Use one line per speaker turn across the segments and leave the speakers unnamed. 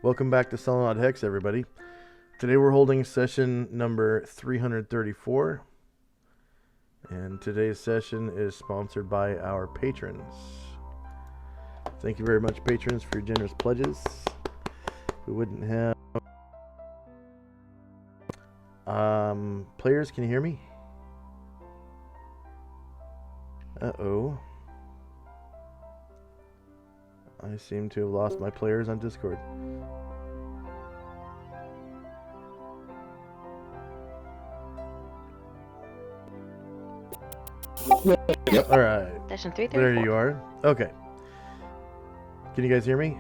Welcome back to Solynod Hex, everybody. Today we're holding session number 334, and today's session is sponsored by our patrons. Thank you very much, patrons, for your generous pledges. We wouldn't have... Players, can you hear me? Uh-oh. I seem to have lost my players on Discord.
Yep.
All right.
Session 334.
There you are. Okay. Can you guys hear me?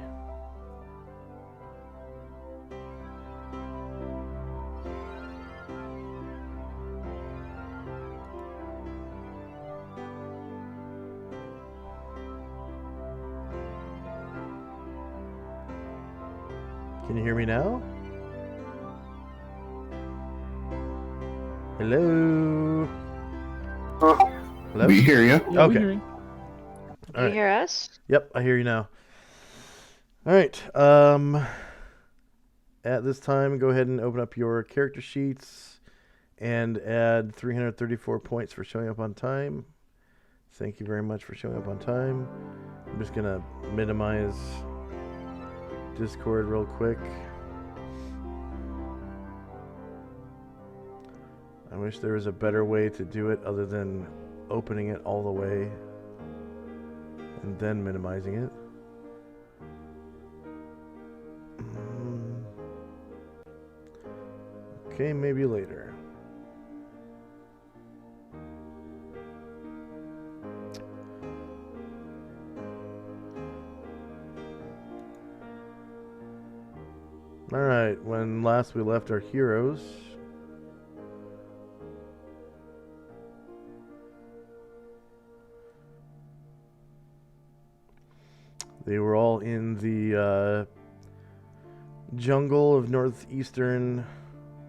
Can you hear me now? Hello? Hello?
We hear you.
Yeah, we
Okay.
hear you.
Do you hear us?
Yep, I hear you now. All right. At this time, go ahead and open up your character sheets and add 334 points for showing up on time. Thank you very much for showing up on time. I'm just going to minimize Discord real quick. I wish there was a better way to do it other than opening it all the way and then minimizing it. Okay, maybe later. Alright, when last we left our heroes, they were all in the jungle of northeastern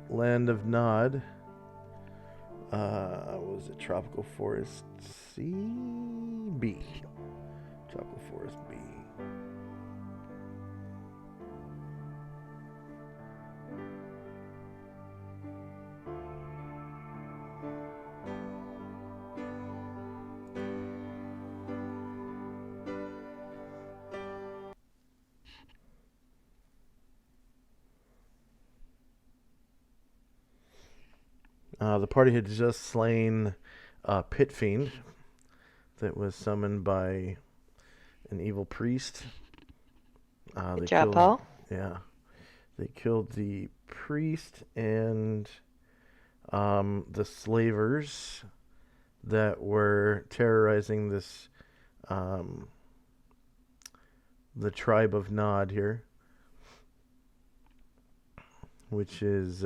land of Nod. What was it? Tropical Forest C? B. Tropical Forest B. The party had just slain a pit fiend that was summoned by an evil priest.
Good job, Paul.
Yeah. They killed the priest and the slavers that were terrorizing this the tribe of Nod here, which is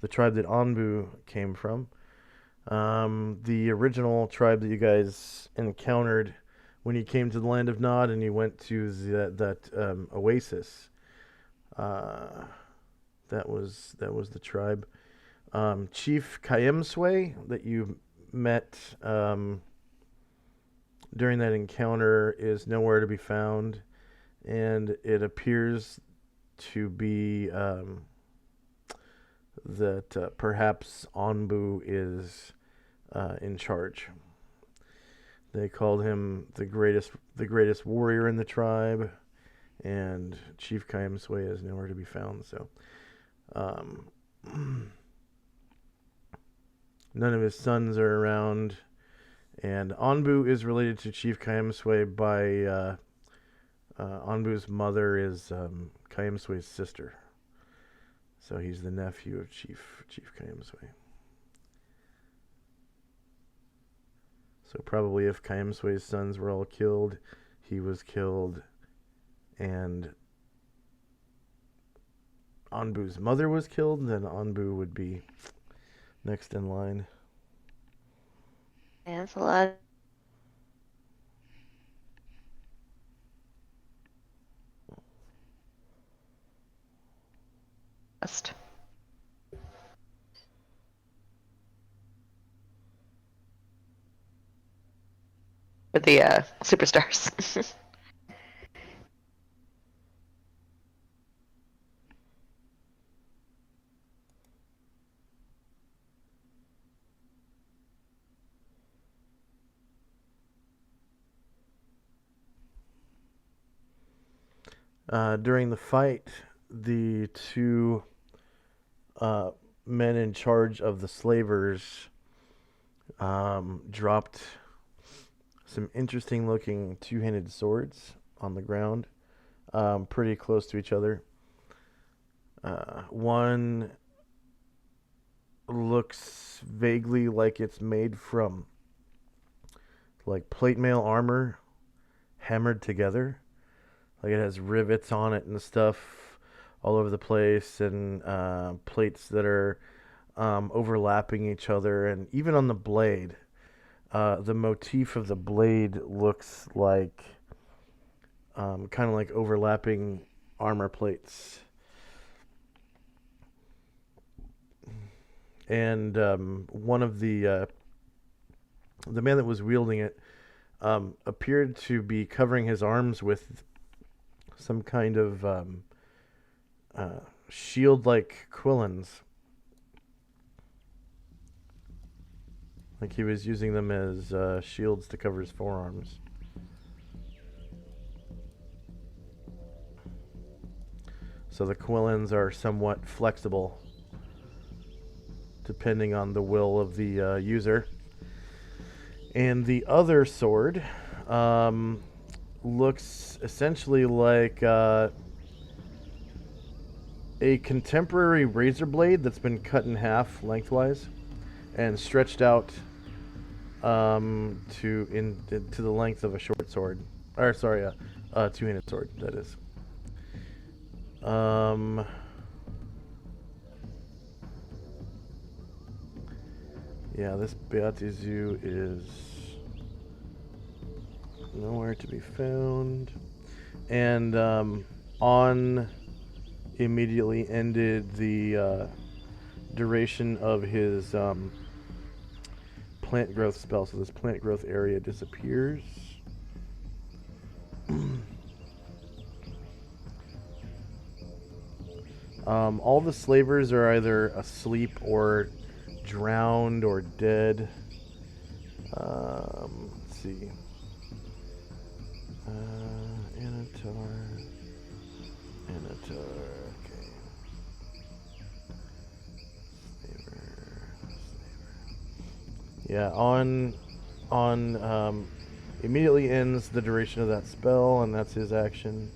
the tribe that Anbu came from. The original tribe that you guys encountered when you came to the land of Nod and you went to that oasis. That was the tribe. Chief Kayemswe that you met during that encounter is nowhere to be found, and it appears to be that perhaps Anbu is in charge. They called him the greatest warrior in the tribe, and Chief Kayemswe is nowhere to be found. So, none of his sons are around, and Anbu is related to Chief Kayemswe by Anbu's mother is Kayemswe's sister. So he's the nephew of Chief Kayemswe. So probably if Kayemswe's sons were all killed, he was killed, and Anbu's mother was killed, then Anbu would be next in line.
That's a lot. With the superstars.
During the fight, the two men in charge of the slavers dropped some interesting looking two-handed swords on the ground, pretty close to each other. One looks vaguely like it's made from like plate mail armor hammered together. Like it has rivets on it and stuff all over the place, and plates that are overlapping each other, and even on the blade. The motif of the blade looks like kind of like overlapping armor plates. And one of the man that was wielding it appeared to be covering his arms with some kind of shield-like quillins. Like he was using them as shields to cover his forearms. So the quillins are somewhat flexible depending on the will of the user. And the other sword looks essentially like a contemporary razor blade that's been cut in half lengthwise and stretched out to the length of a short sword, or sorry, a two-handed sword. That is. Yeah, this Beatizu is nowhere to be found, and on immediately ended the duration of his plant growth spell, so this plant growth area disappears. All the slavers are either asleep or drowned or dead. Let's see. Anatar. Okay. Yeah, on immediately ends the duration of that spell, and that's his action.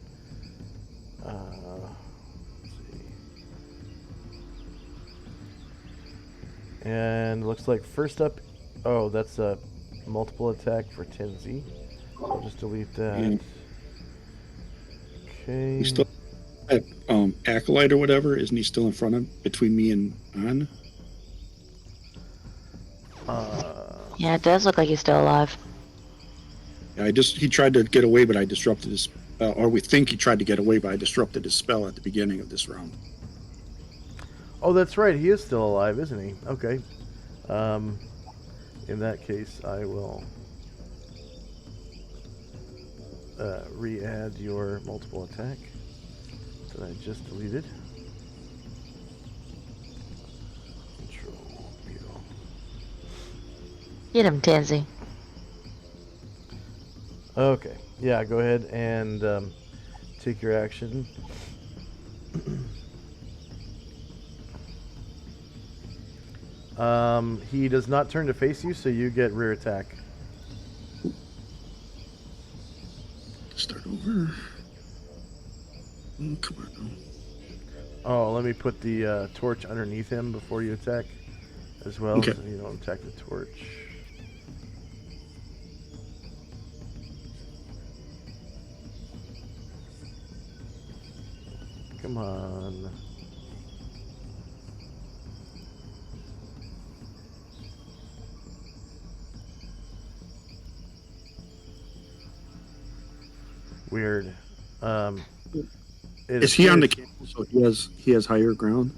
Let's see. And looks like first up, oh, that's a multiple attack for Tenzi. I'll just delete that.
Yeah.
Okay.
He's still at Acolyte or whatever, isn't he still in front of between me and An?
Yeah, it does look like he's still alive.
Yeah, he tried to get away, but I disrupted his or we think he tried to get away, but I disrupted his spell at the beginning of this round.
Oh, that's right. He is still alive, isn't he? Okay. In that case, I will re-add your multiple attack that I just deleted. Control Beetle.
Get him, Tansy.
Okay. Yeah, go ahead and take your action. He does not turn to face you, so you get rear attack.
Start over. Oh, come on.
Oh, let me put the torch underneath him before you attack as well,
Okay.
so you don't attack the torch. Come on. Weird.
Is he on the camel, so he has higher ground?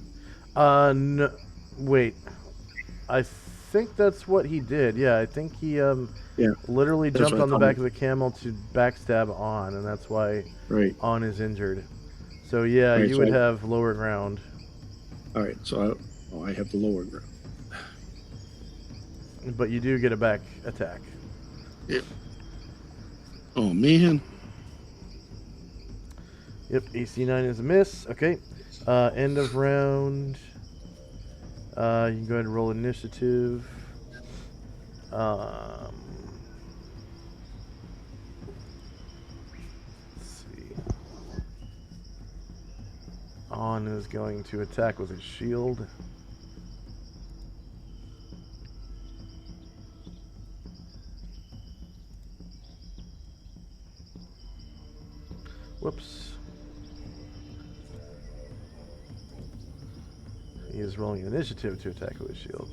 No, wait. I think that's what he did. Yeah, I think he literally
That's
jumped
what I
on the
thought.
back of the camel to backstab On, and that's why
Right.
On is injured. So yeah,
Right,
you
so
would
I-
have lower ground.
All right, so I have the lower ground.
But you do get a back attack.
Yeah. Oh man.
Yep, AC 9 is a miss. Okay. End of round. You can go ahead and roll initiative. Let's see. On is going to attack with his shield. Whoops. He is rolling initiative to attack with his shield.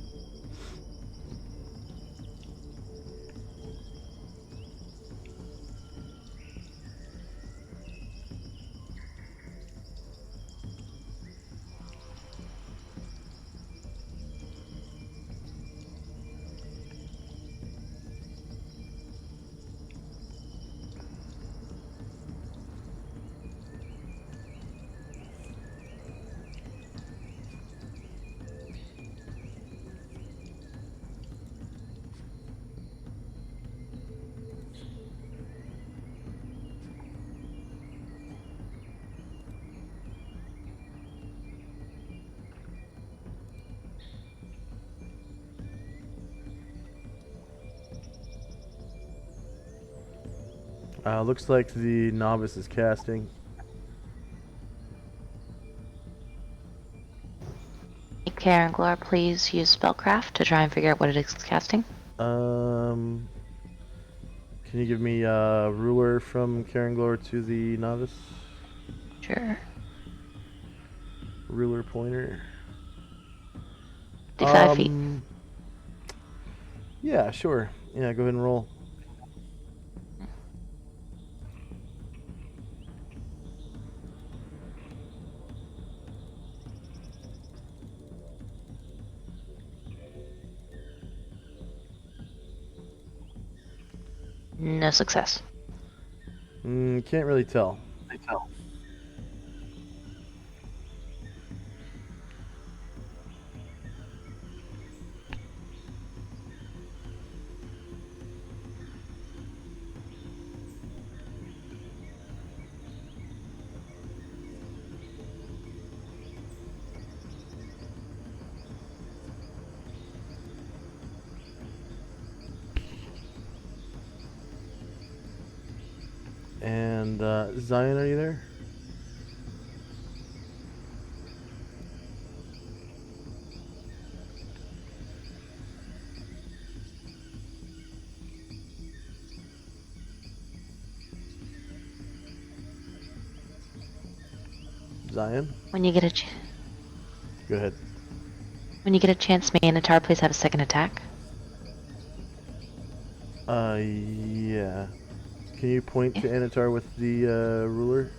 Looks like the novice is casting.
Karen Glor, please use spellcraft to try and figure out what it is casting.
Can you give me a ruler from Caranglor to the novice?
Sure.
Ruler pointer.
55 feet.
Yeah, sure. Yeah, go ahead and roll.
No success.
Can't really tell. And Zion, are you there? Zion?
When you get a
Go ahead.
when you get a chance, Minotaur, please have a second attack.
Yeah. Can you point to Anatar with the ruler?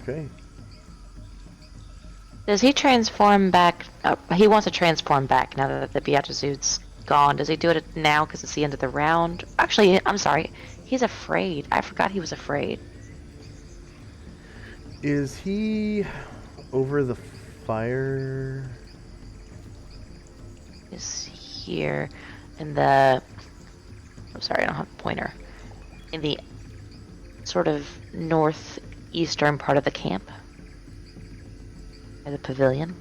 Okay.
Does he transform back? He wants to transform back now that the Beatizude's gone. Does he do it now because it's the end of the round? Actually, I'm sorry. He's afraid. I forgot he was afraid.
Is he over the fire?
Is here in the... I'm sorry, I don't have a pointer. In the sort of northeastern part of the camp. By the pavilion.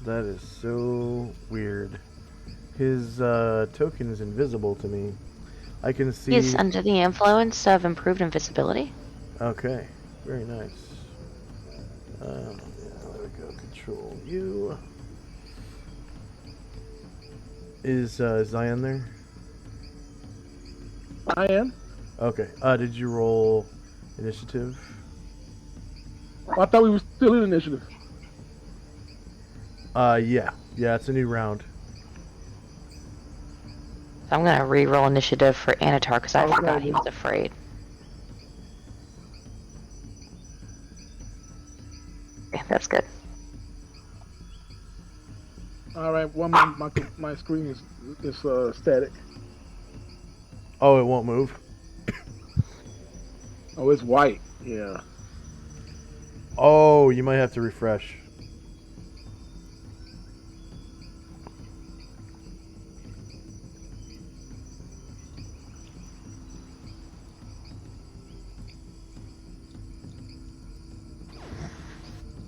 That is so weird. His token is invisible to me. I can see...
He's under the influence of improved invisibility.
Okay, very nice. There we go, control U. Is Zion there?
I am.
Okay, did you roll initiative?
I thought we were still in initiative.
Yeah, it's a new round.
I'm gonna re-roll initiative for Anatar because I
Okay.
forgot he was afraid. Okay, that's good.
All right. One my screen is static.
Oh, it won't move?
Oh, it's white. Yeah.
Oh, you might have to refresh.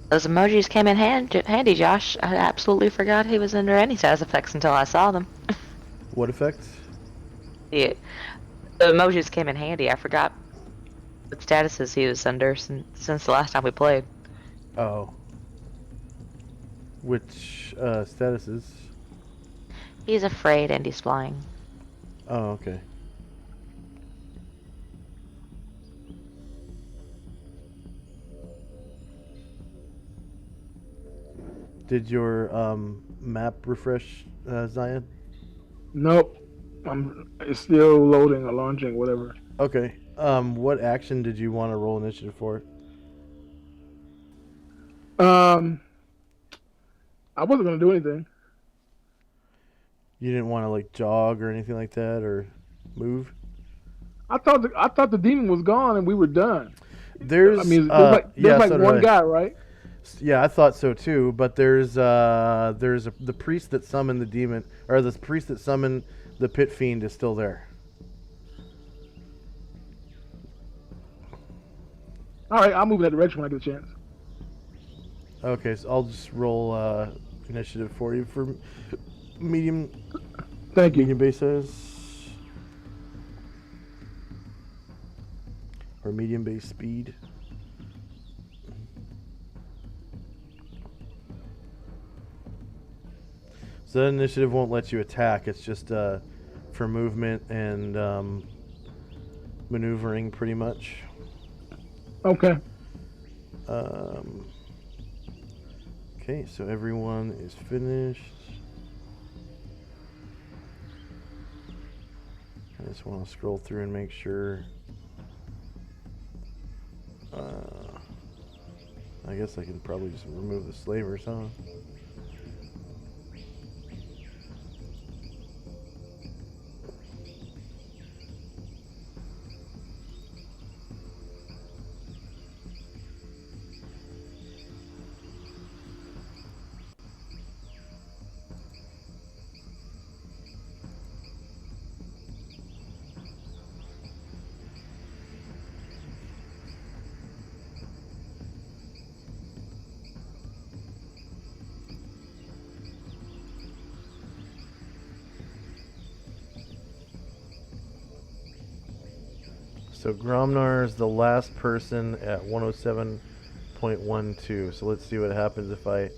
Those emojis came in handy, Josh. I absolutely forgot he was under any status effects until I saw them.
What effect?
Yeah, the emojis came in handy. I forgot what statuses he was under since the last time we played.
Oh. Which statuses?
He's afraid and he's flying.
Oh, okay. Did your map refresh, Zion?
Nope. It's still loading or launching, whatever.
Okay. What action did you want to roll initiative for?
I wasn't gonna do anything.
You didn't want to like jog or anything like that, or move?
I thought the demon was gone and we were done.
There's,
I mean, there's like
so
one
did I.
guy, right?
Yeah, I thought so too. But the priest that summoned the demon, or the priest that summoned the pit fiend, is still there.
All right, I'll move in that direction when I get a chance.
Okay, so I'll just roll initiative for you for medium
Thank you.
base size or medium base speed. So that initiative won't let you attack. It's just for movement and maneuvering, pretty much.
Okay.
Okay, so everyone is finished. I just want to scroll through and make sure. I guess I can probably just remove the slavers, huh? So Gromnar is the last person at 107.12. So let's see what happens if I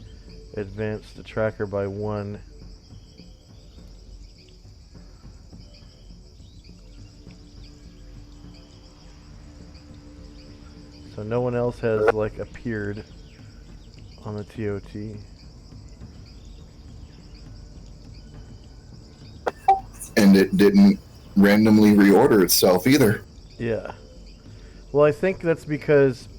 advance the tracker by 1. So no one else has like appeared on the TOT.
And it didn't randomly reorder itself either.
Yeah. Well, I think that's because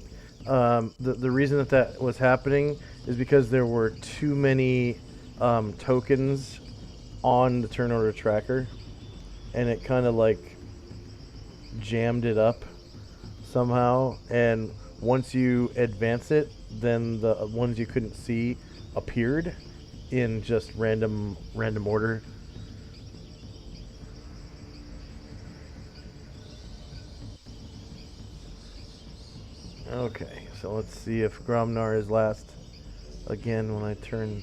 the reason that was happening is because there were too many tokens on the turn order tracker, and it kind of like jammed it up somehow. And once you advance it, then the ones you couldn't see appeared in just random order. Okay, so let's see if Gromnar is last again when I turn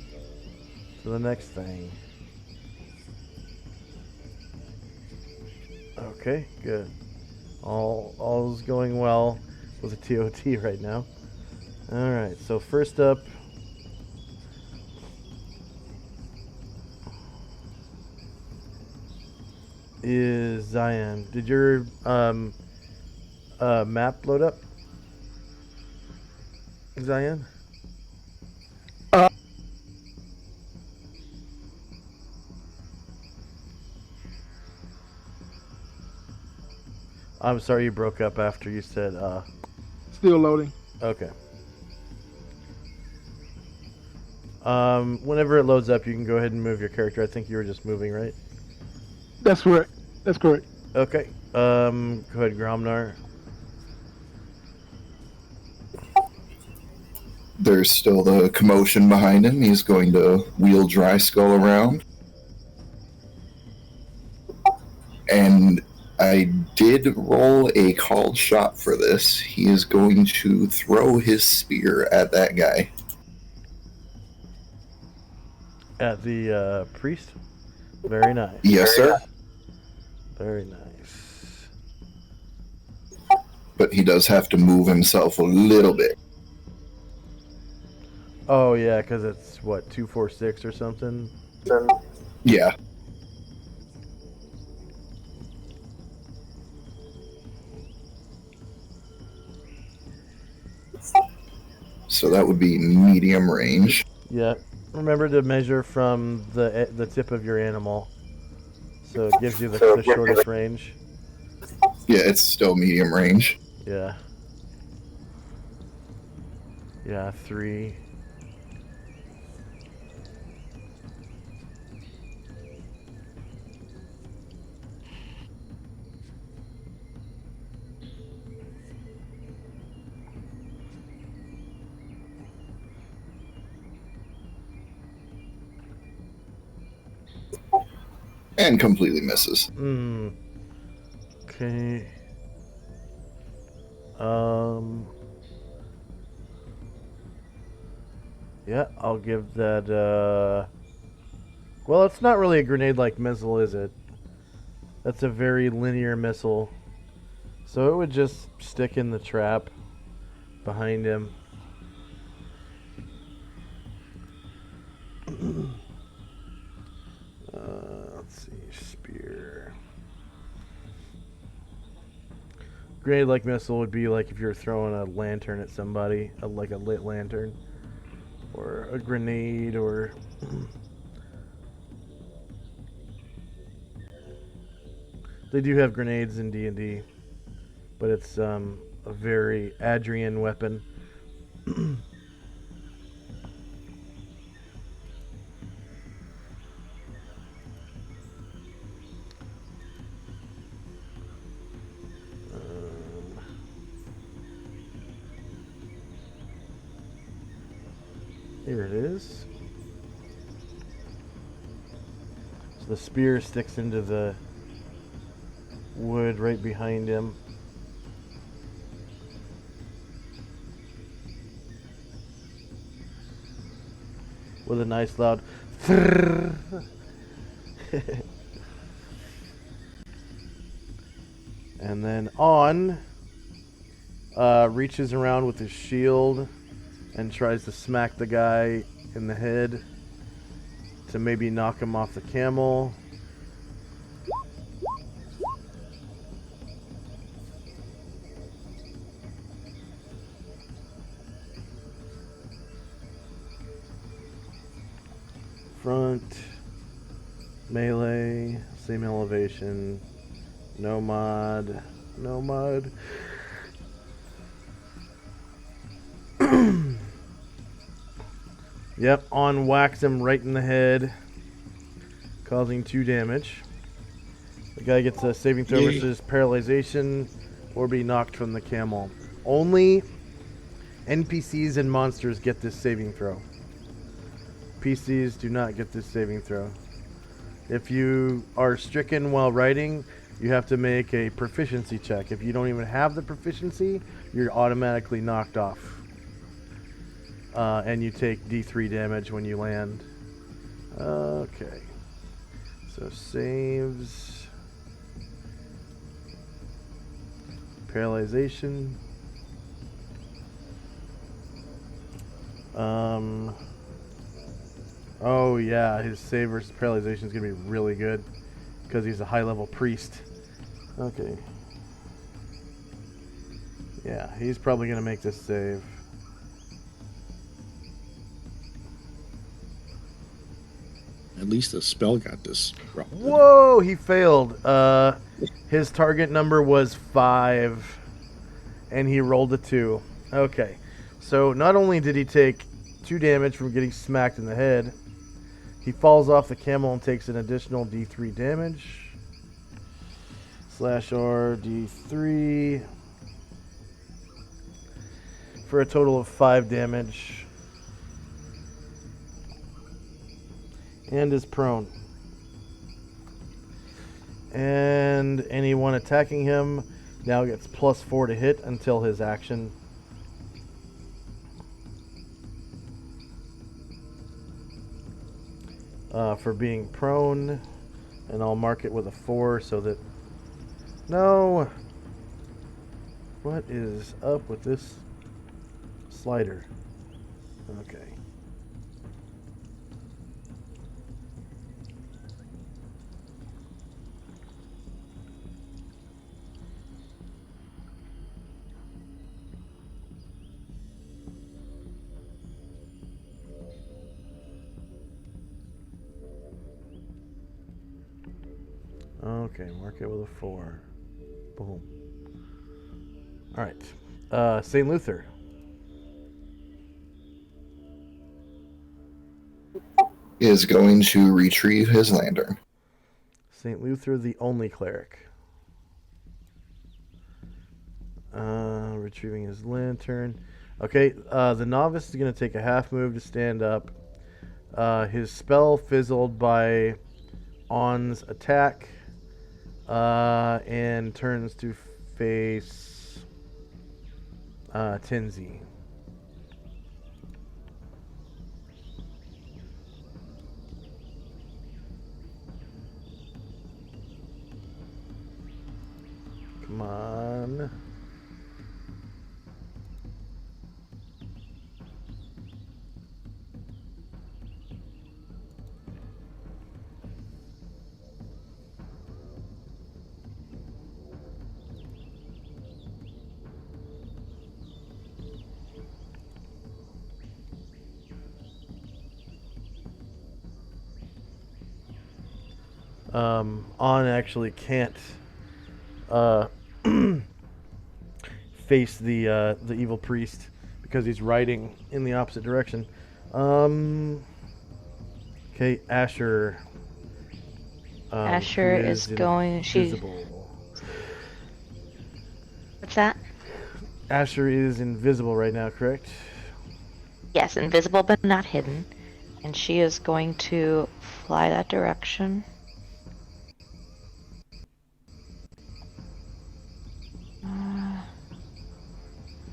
to the next thing. Okay, good. All's going well with the TOT right now. Alright, so first up is Zion. Did your map load up? Zion? I'm sorry you broke up after you said
Still loading.
okay. Whenever it loads up, you can go ahead and move your character. I think you were just moving, right?
That's correct. That's correct.
Okay. Go ahead, Gromnar.
There's still the commotion behind him. He's going to wheel Dry Skull around. And I did roll a called shot for this. He is going to throw his spear at that guy.
At the priest? Very nice.
Yes, sir.
Very nice.
But he does have to move himself a little bit.
Oh, yeah, because it's, what, 246 or something?
Yeah. So that would be medium range.
Yeah. Remember to measure from the tip of your animal. So it gives you the shortest range.
Yeah, it's still medium range.
Yeah. Yeah, 3.
And completely misses.
Okay. Yeah, I'll give that, well, it's not really a grenade-like missile, is it? That's a very linear missile. So it would just stick in the trap behind him. Let's see, spear. Grenade-like missile would be like if you're throwing a lantern at somebody, like a lit lantern, or a grenade, or they do have grenades in D&D, but it's a very Adrian weapon. Here it is. So the spear sticks into the wood right behind him. With a nice loud and then On reaches around with his shield and tries to smack the guy in the head to maybe knock him off the camel. Front, melee, same elevation, no mod. Yep, On whacks him right in the head, causing 2 damage. The guy gets a saving throw versus paralyzation or be knocked from the camel. Only NPCs and monsters get this saving throw. PCs do not get this saving throw. If you are stricken while riding, you have to make a proficiency check. If you don't even have the proficiency, you're automatically knocked off. And you take D3 damage when you land. Okay. So saves. Paralyzation. Oh yeah, his save versus paralyzation is going to be really good because he's a high-level priest. Okay. Yeah, he's probably going to make this save.
At least the spell got this.
Whoa, he failed. His target number was 5, and he rolled a 2. Okay, so not only did he take 2 damage from getting smacked in the head, he falls off the camel and takes an additional D3 damage. /R D3 for a total of 5 damage. And is prone. And anyone attacking him now gets +4 to hit until his action. For being prone. And I'll mark it with a 4 so that... No! What is up with this slider? Okay. Okay, mark it with a 4. Boom. Alright. St. Luther.
Is going to retrieve his lantern.
St. Luther, the only cleric. Retrieving his lantern. Okay, the novice is going to take a half move to stand up. His spell fizzled by On's attack. And turns to face Tenzi. Come on. On actually can't face the evil priest because he's riding in the opposite direction. Okay, Asher.
Asher
who
is going. She's.
invisible.
What's that?
Asher is invisible right now, correct?
Yes, invisible but not hidden. And she is going to fly that direction.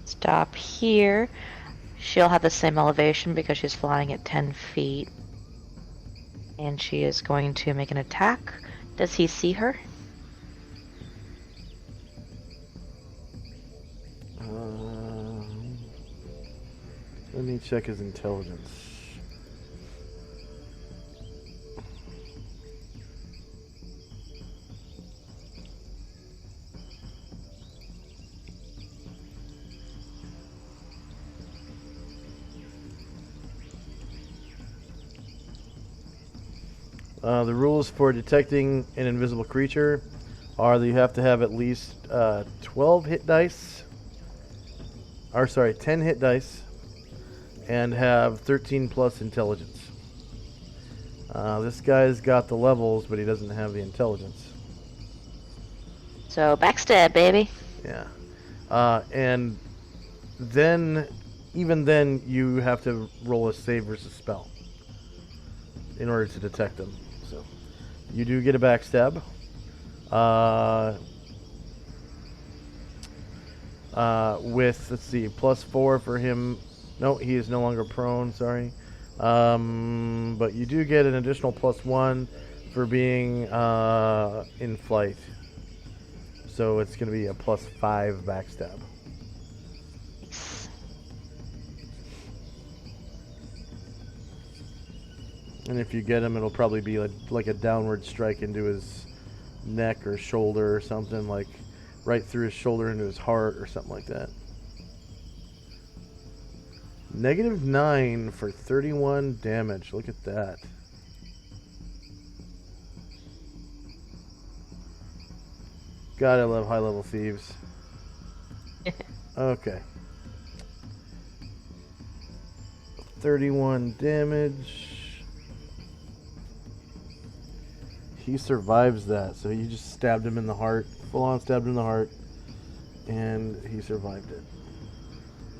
Stop here. She'll have the same elevation because she's flying at 10 feet. And she is going to make an attack. Does he see her?
Let me check his intelligence. The rules for detecting an invisible creature are that you have to have at least 12 hit dice. Or sorry, 10 hit dice. And have 13 plus intelligence. This guy's got the levels, but he doesn't have the intelligence.
So backstab, baby.
Yeah. And then, even then, you have to roll a save versus spell in order to detect them. So, you do get a backstab. With, let's see, +4 for him. No, he is no longer prone, sorry. But you do get an additional +1 for being in flight. So it's going to be a +5 backstab. And if you get him, it'll probably be like a downward strike into his neck or shoulder or something, like right through his shoulder into his heart or something like that. -9 for 31 damage. Look at that. God, I love high-level thieves. Okay. 31 damage. He survives that, so you just stabbed him in the heart. Full-on stabbed him in the heart. And he survived it.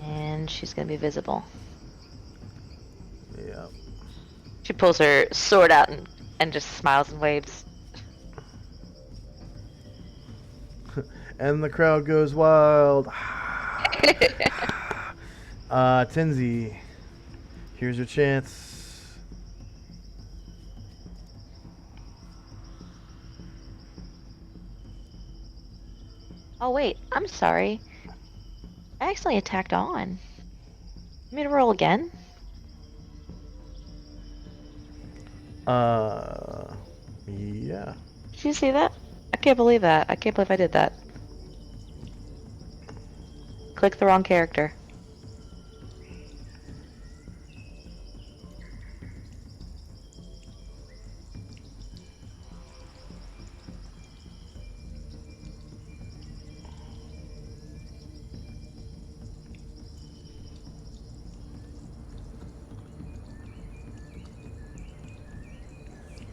And she's going to be visible.
Yeah.
She pulls her sword out and just smiles and waves.
And the crowd goes wild. Tenzi, here's your chance.
Oh wait, I'm sorry. I accidentally attacked on. You mean to roll again?
Yeah.
Did you see that? I can't believe that. I can't believe I did that. Click the wrong character.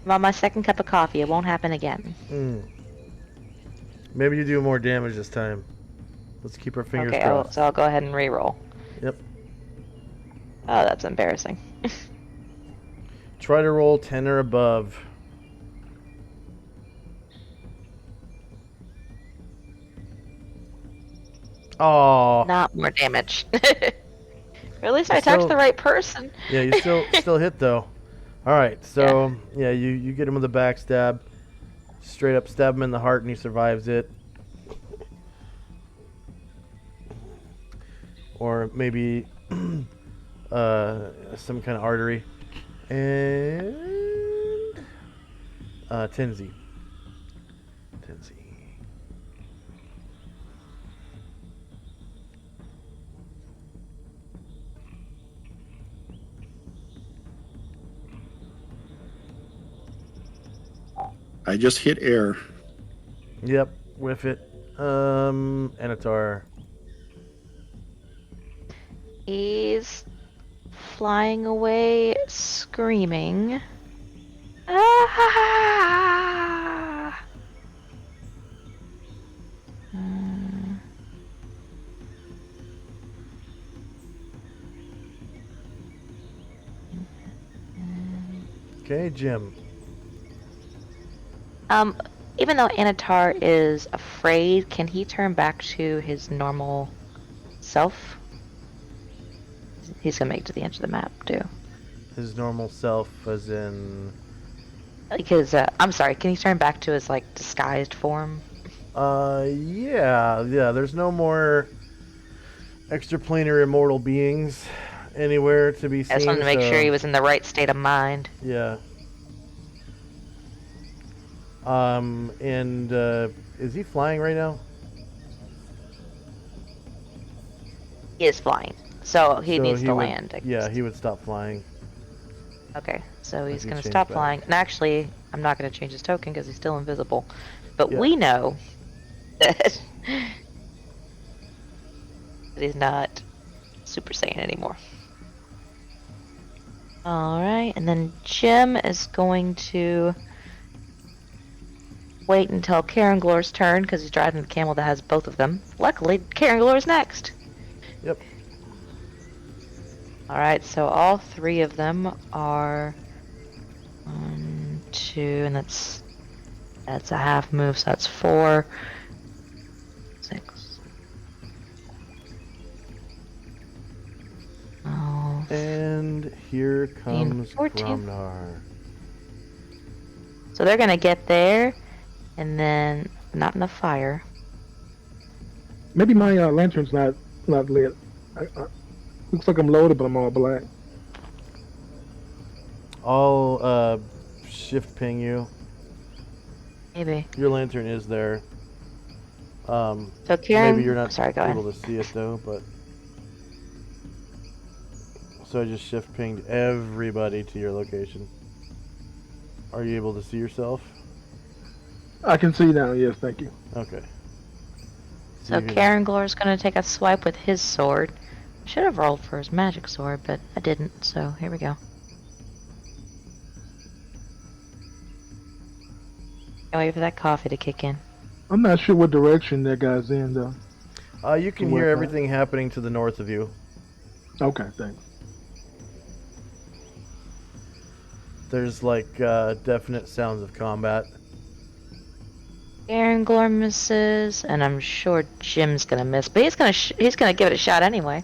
I'm on my second cup of coffee. It won't happen again.
Maybe you do more damage this time. Let's keep our fingers
Okay,
crossed.
so I'll go ahead and re-roll.
Yep.
Oh, that's embarrassing.
Try to roll 10 or above. Oh.
Not more damage. Or at least
You
I attacked
still-
the right person.
Yeah, you still hit though. All right, so yeah, you get him with a backstab, straight up stab him in the heart, and he survives it. Or maybe some kind of artery. And Tenzi.
I just hit air.
Yep, whiff it. Anatar.
He's flying away, screaming. Ah!
Okay, Jim.
Even though Anatar is afraid, can he turn back to his normal self? He's gonna make it to the edge of the map, too.
His normal self, as in...
Because, I'm sorry, can he turn back to his, like, disguised form?
Yeah, there's no more extraplanar immortal beings anywhere to be seen.
I just wanted to make
so,
sure he was in the right state of mind.
Yeah. Is he flying right now?
He is flying, so he needs to
would,
land.
Yeah, he would stop flying.
Okay, so he's
he
going to
changed
stop
back.
flying. And actually, I'm not going to change his token because he's still invisible. But
Yeah.
we know that he's not Super Saiyan anymore. Alright, and then Jim is going to wait until Karen Glor's turn because he's driving the camel that has both of them. Luckily, Karen Glor's next.
Yep.
Alright, so all three of them are 1, 2, and that's a half move, so that's 4, 6. Oh,
And here comes
14.
Gromnar.
so they're gonna get there, and then not in the fire.
Maybe my lantern's not lit. Looks like I'm loaded, but I'm all black.
I'll shift ping you.
Maybe.
Your lantern is there.
So Karen,
Maybe you're not
sorry, go
able
ahead.
to see it though, but so I just shift pinged everybody to your location. Are you able to see yourself?
I can see now. Yes, thank you.
Okay.
So
you can-
Karen Glor's gonna take a swipe with his sword. Should have rolled for his magic sword, but I didn't, so here we go. Can't wait for that coffee to kick in.
I'm not sure what direction that guy's in, though.
You can
Where
hear
at?
everything happening to the north of you.
Okay, thanks.
There's like definite sounds of combat.
Arangor misses, and I'm sure Jim's gonna miss, but he's gonna give it a shot anyway.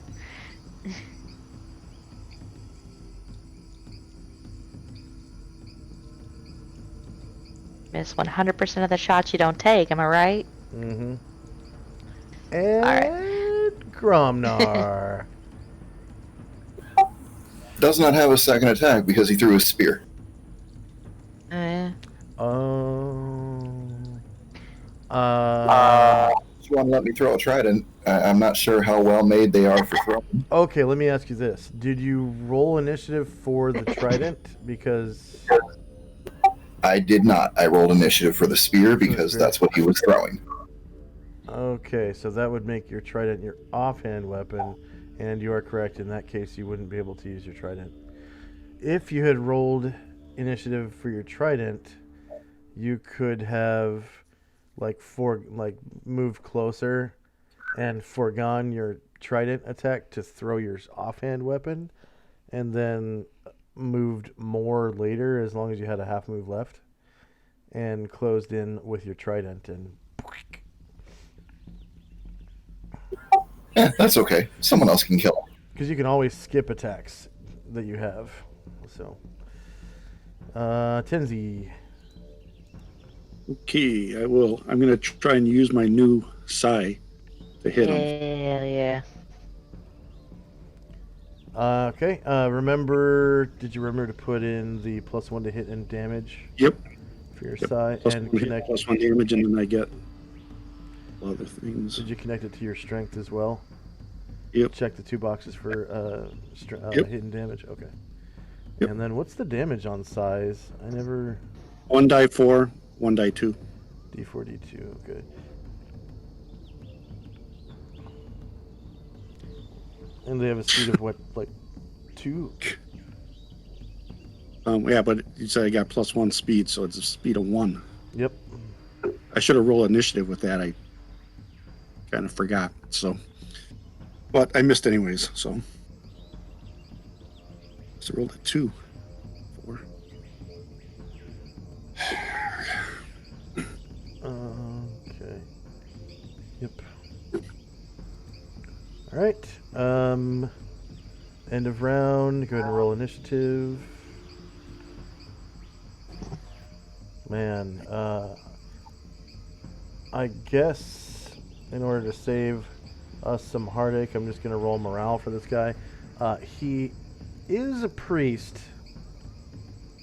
Miss 100% of the shots you don't take. Am I right?
Mm-hmm.
All right.
And Gromnar.
Does not have a second attack because he threw his spear. You want to let me throw a trident? I'm not sure how well made they are for throwing.
Okay, let me ask you this. Did you roll initiative for the trident? Because...
I did not. I rolled initiative for the spear because
spear.
that's what he was throwing.
Okay, so that would make your trident your offhand weapon, and you are correct. In that case, you wouldn't be able to use your trident. If you had rolled initiative for your trident, you could have moved closer and foregone your trident attack to throw your offhand weapon, and then moved more later as long as you had a half move left, and closed in with your trident and.
Yeah, that's okay. Someone else can kill him.
Because you can always skip attacks that you have. So, Tenzi.
Okay, I will. I'm going to try and use my new Sai to hit him.
Yeah.
Okay. Did you remember to put in the +1 to hit and damage?
Yep.
For your Sai
Plus
and
one hit,
connect.
+1 damage, and then I get other things.
Did you connect it to your strength as well?
Yep.
Check the 2 boxes for
Yep.
hit and damage. Okay.
Yep.
And then what's the damage on size? I never.
1 die 4, 1 die 2.
D4, D2. Good. And they have a speed of what, like 2?
Yeah, but you said I got +1 speed, so it's a speed of 1.
Yep.
I should have rolled initiative with that. I kind of forgot. So, but I missed anyways. So I rolled a 2, 4.
Okay. Yep. All right. End of round. Go ahead and roll initiative. Man, I guess in order to save us some heartache, I'm just going to roll morale for this guy. He is a priest,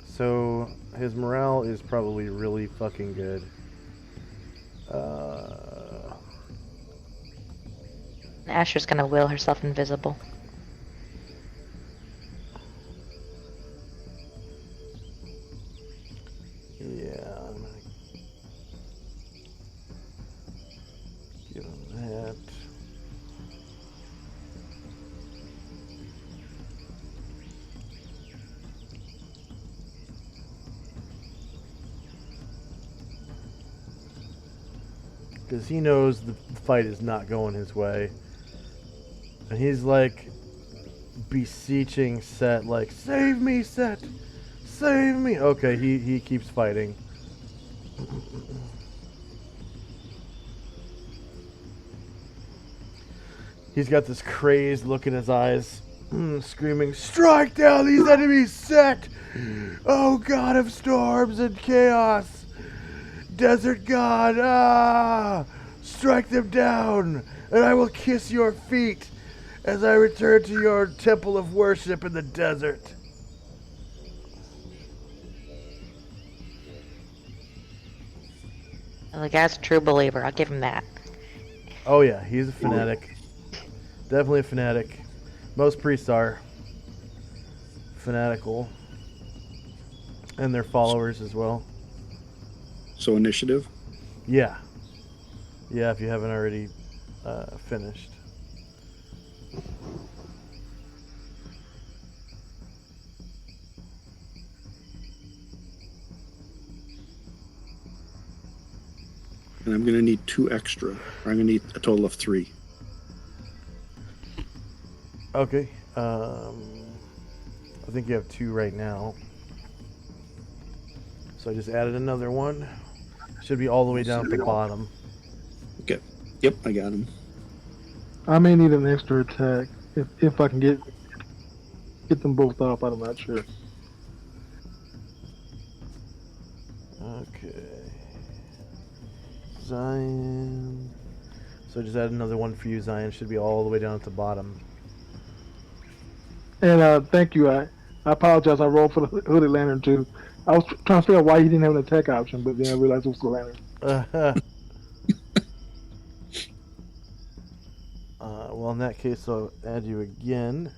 so his morale is probably really fucking good.
Asher's gonna will herself invisible.
Yeah, I'm gonna give him that. Because he knows the fight is not going his way. And he's like beseeching Set, like, save me, Set! Save me! Okay, he keeps fighting. He's got this crazed look in his eyes, screaming, strike down these enemies, Set! Oh god of storms and chaos! Desert god, strike them down, and I will kiss your feet as I return to your temple of worship in the desert.
And the guy's a true believer. I'll give him that.
Oh yeah, he's a fanatic. Definitely a fanatic. Most priests are fanatical. And their followers as well.
So initiative.
Yeah. Yeah, if you haven't already finished.
And I'm going to need 2 extra. Or I'm going to need a total of 3.
Okay. I think you have 2 right now. So I just added another one. Should be all the way down at the bottom.
Okay. Yep, I got him.
I may need an extra attack if I can get them both off. I'm not sure.
Okay. Zion. So just add another one for you, Zion. Should be all the way down at the bottom.
And thank you. I apologize. I rolled for the Hooded Lantern too. I was trying to figure out why he didn't have an attack option, but then I realized it was the Lantern.
Well, in that case, I'll add you again.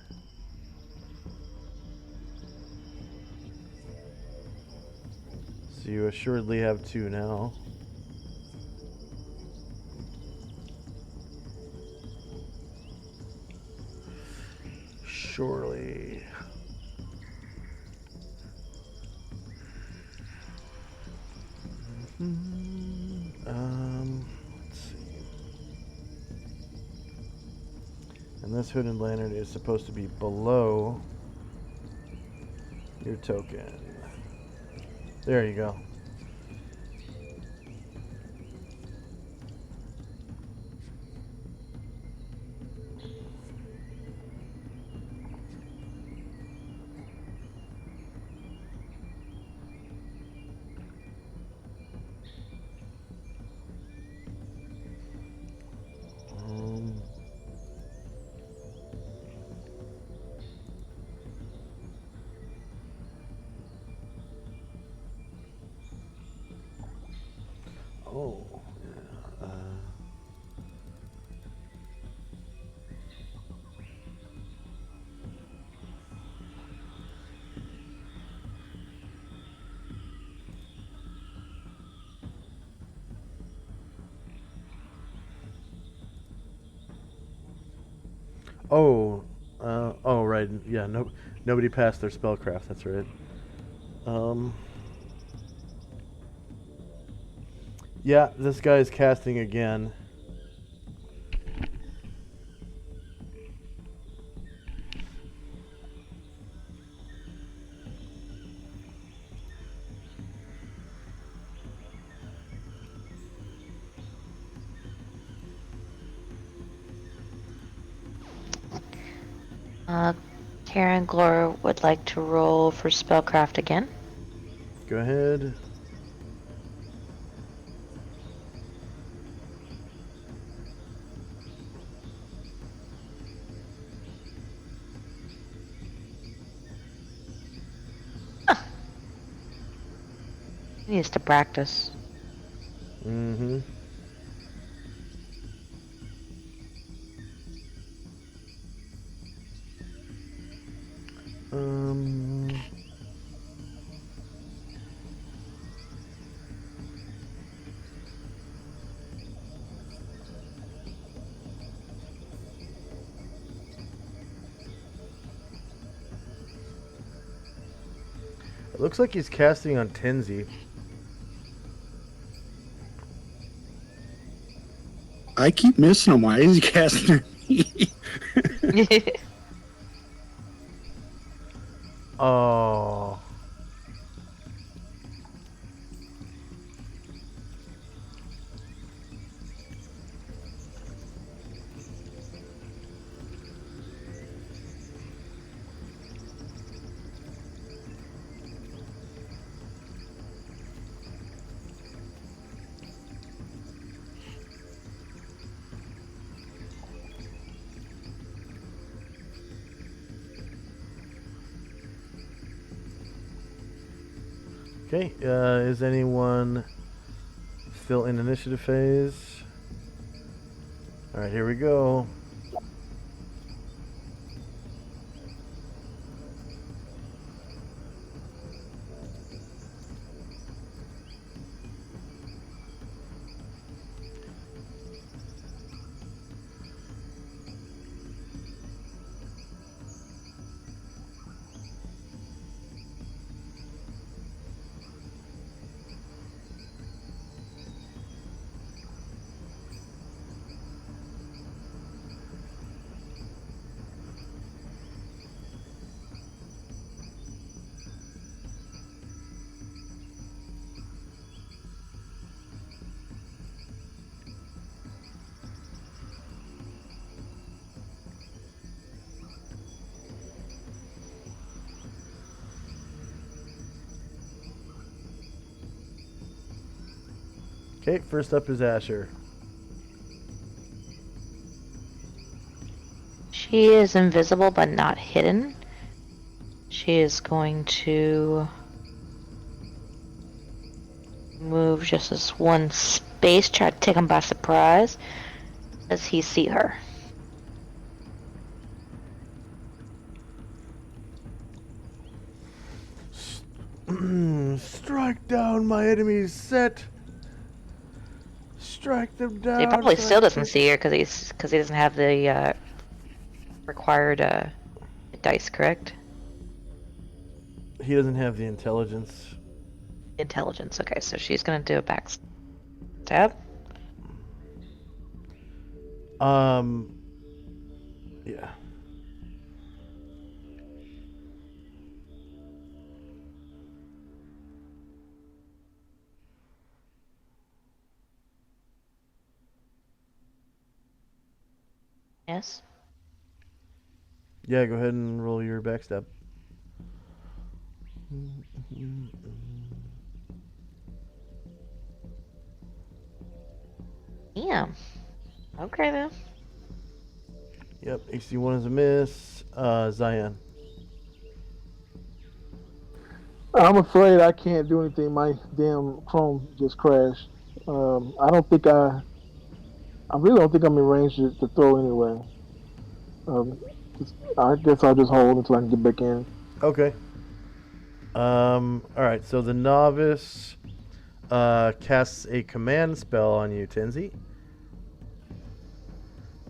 So you assuredly have 2 now. Surely. Let's see. And this hooded lantern is supposed to be below your token. There you go. Oh, yeah. Oh, right. Yeah, nobody passed their spellcraft. That's right. Yeah, this guy's casting again.
Karen Glor would like to roll for spellcraft again.
Go ahead.
He needs to practice.
Mm-hmm. It looks like he's casting on Tenzi.
I keep missing him. Why is he casting on me?
Oh. Okay, is anyone still in initiative phase? Alright, here we go. Okay, first up is Asher.
She is invisible but not hidden. She is going to move just as one space, try to take him by surprise. Does he see her?
Strike down my enemy's set. Strike them down.
He probably
so I
still
can
doesn't
take-
see her because he doesn't have the required dice, correct?
He doesn't have the intelligence.
Intelligence. Okay, so she's gonna do a back stab.
Yeah.
Yes.
Yeah, go ahead and roll your backstab.
Damn. Okay then.
Yep, AC1 is a miss. Zion.
I'm afraid I can't do anything. My damn Chrome just crashed. I don't think I really don't think I'm in range to throw anyway. I guess I'll just hold until I can get back in.
Okay. Alright, so the novice casts a command spell on you, Tenzi.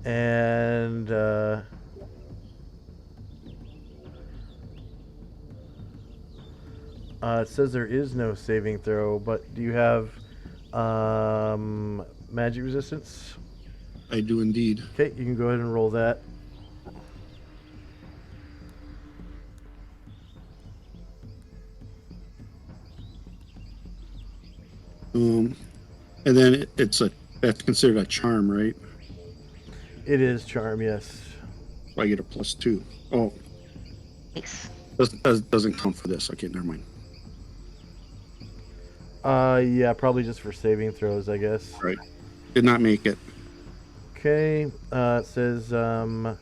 And it says there is no saving throw, but do you have magic resistance?
I do indeed.
Okay, you can go ahead and roll that.
And then that's considered a charm, right?
It is charm, yes.
So I get a +2. Oh,
Nice.
doesn't count for this. Okay, never mind.
Yeah, probably just for saving throws, I guess.
Right. Did not make it.
Okay, it says, oh,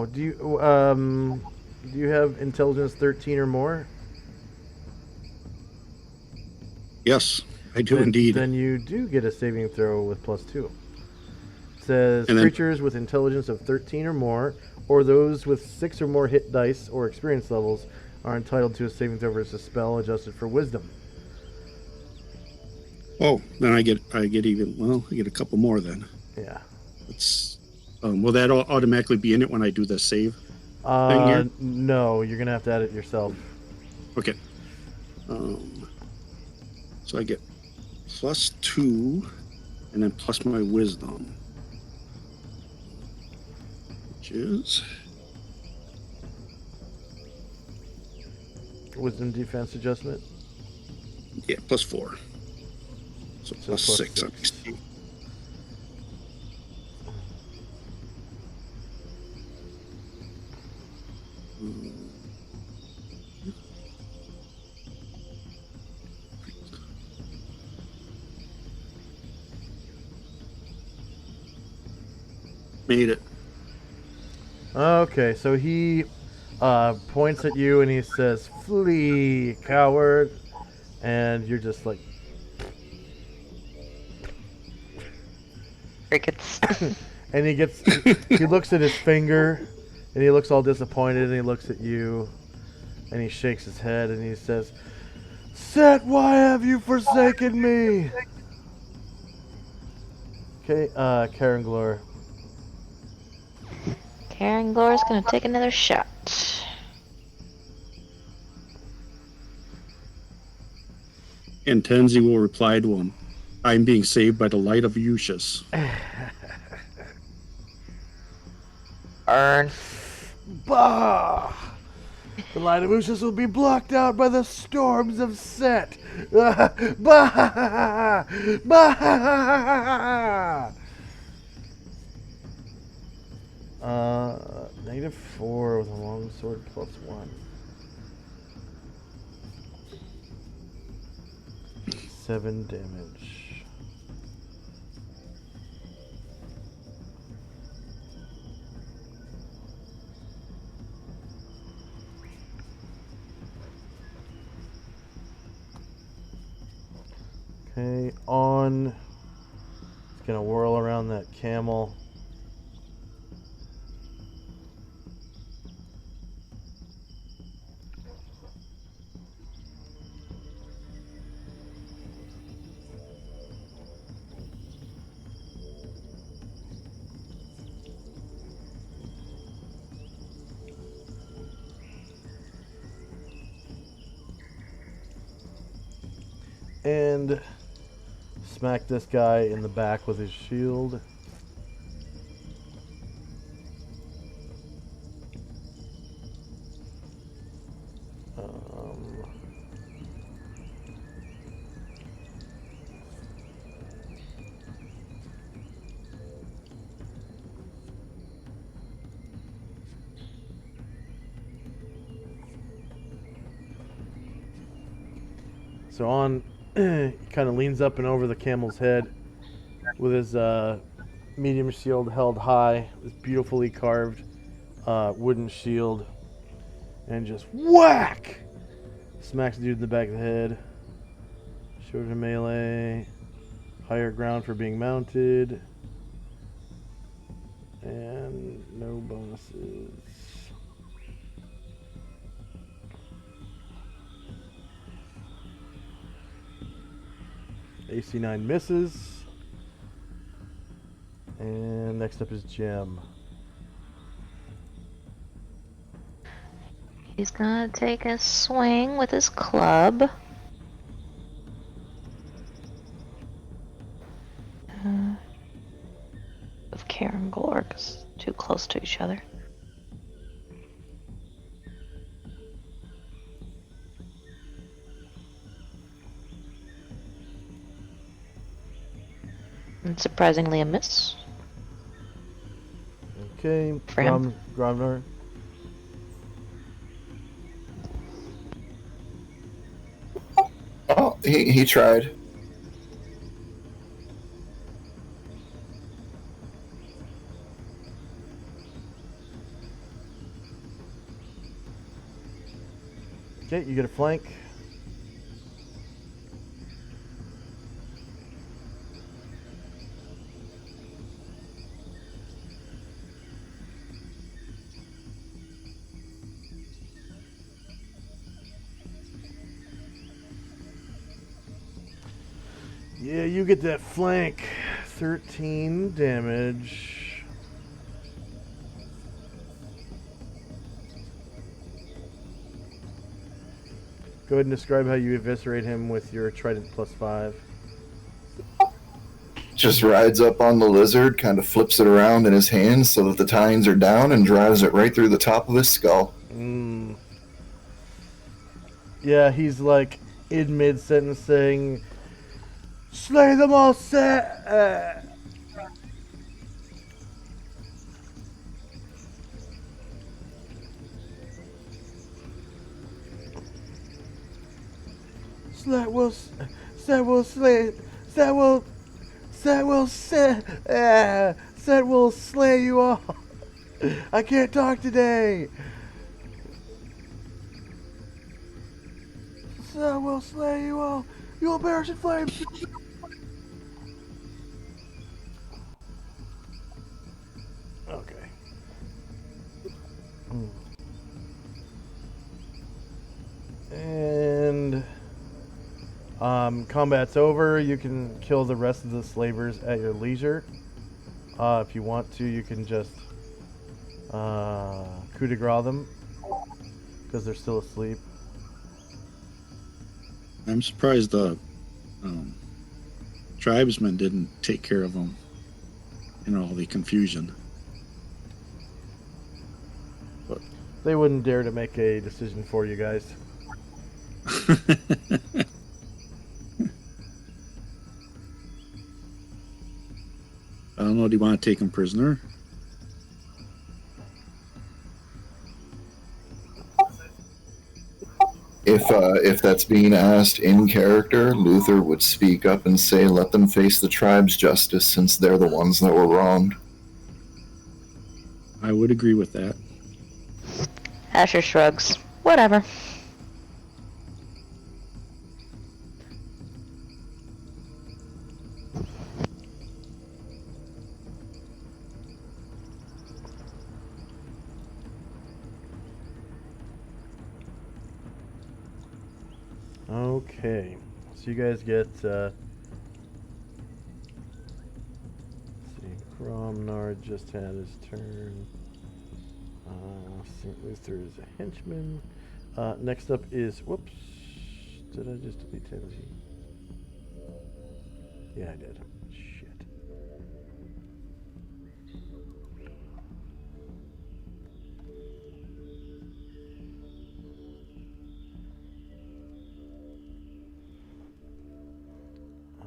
do you have intelligence 13 or more?
Yes, I do
Then-
indeed.
Then you do get a saving throw with +2. It says
And then-
creatures with intelligence of 13 or more, or those with 6 or more hit dice or experience levels, are entitled to a saving throw versus spell adjusted for wisdom.
Oh, then I get even. Well, I get a couple more then.
Yeah.
It's will that automatically be in it when I do the save? Thing here?
No, you're gonna have to add it yourself.
Okay. So I get +2, and then plus my wisdom, which is
Wisdom defense adjustment.
+4. So
So
+6.
+6.
Made it.
Okay, so he points at you and he says, "Flee, coward!" And you're just like,
Crickets.
and he looks at his finger, and he looks all disappointed, and he looks at you, and he shakes his head, and he says, "Set, why have you forsaken me?" Okay, Karen Glor.
Karen Glora's gonna take another shot.
And Tenzi will reply to him, "I'm being saved by the light of Lucius."
Burn.
Bah! The light of Ushas will be blocked out by the storms of Set. Bah! Bah! -4 with a long sword +1. 7 damage. Okay, on. It's gonna whirl around that camel. And smack this guy in the back with his shield. So on, he kind of leans up and over the camel's head with his medium shield held high, this beautifully carved wooden shield, and just whack! Smacks the dude in the back of the head. Shows him melee, higher ground for being mounted, and no bonuses. AC 9 misses. And next up is Gem.
He's gonna take a swing with his club. Of Karen Gore, because too close to each other. And surprisingly a miss.
Okay,
For him.
Gromnar.
Oh, he tried.
Okay, you get a flank. Yeah, you get that flank. 13 damage. Go ahead and describe how you eviscerate him with your Trident +5.
Just rides up on the lizard, kind of flips it around in his hands so that the tines are down, and drives it right through the top of his skull.
Yeah, he's like in mid-sentence saying, "Slay them all, set." That will slay. That will slay you all. I can't talk today. That will slay you all. You will perish in flames. Okay. And combat's over. You can kill the rest of the slavers at your leisure. If you want to, you can just coup de grace them because they're still asleep.
I'm surprised the tribesmen didn't take care of them in all the confusion. But
They wouldn't dare to make a decision for you guys.
I don't know. Do you want to take him prisoner?
if that's being asked in character, Luther would speak up and say, "Let them face the tribe's justice, since they're the ones that were wronged."
I would agree with that.
Asher shrugs. Whatever.
Okay, so you guys get, let's see, Gromnar just had his turn. St. Luther is a henchman. Next up is, whoops, did I just delete Tansy? Yeah, I did. Shit.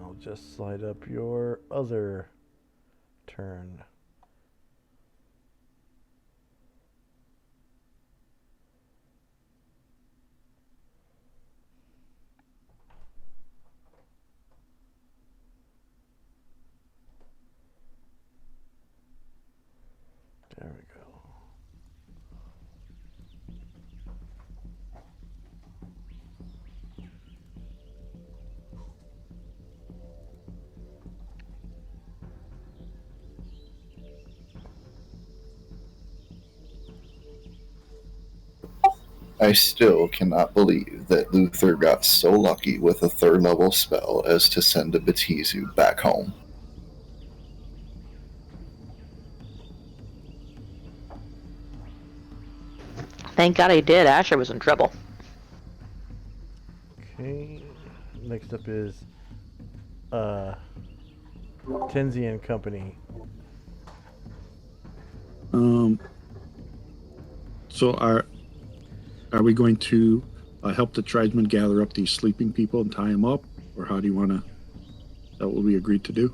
I'll just slide up your other turn. There we go.
I still cannot believe that Luther got so lucky with a 3rd level spell as to send a Batizu back home.
Thank God he did. Asher was in trouble.
Okay. Next up is Tenzi and Company.
So are we going to help the tribesmen gather up these sleeping people and tie them up, or how do you want to? Is that what we agreed to do?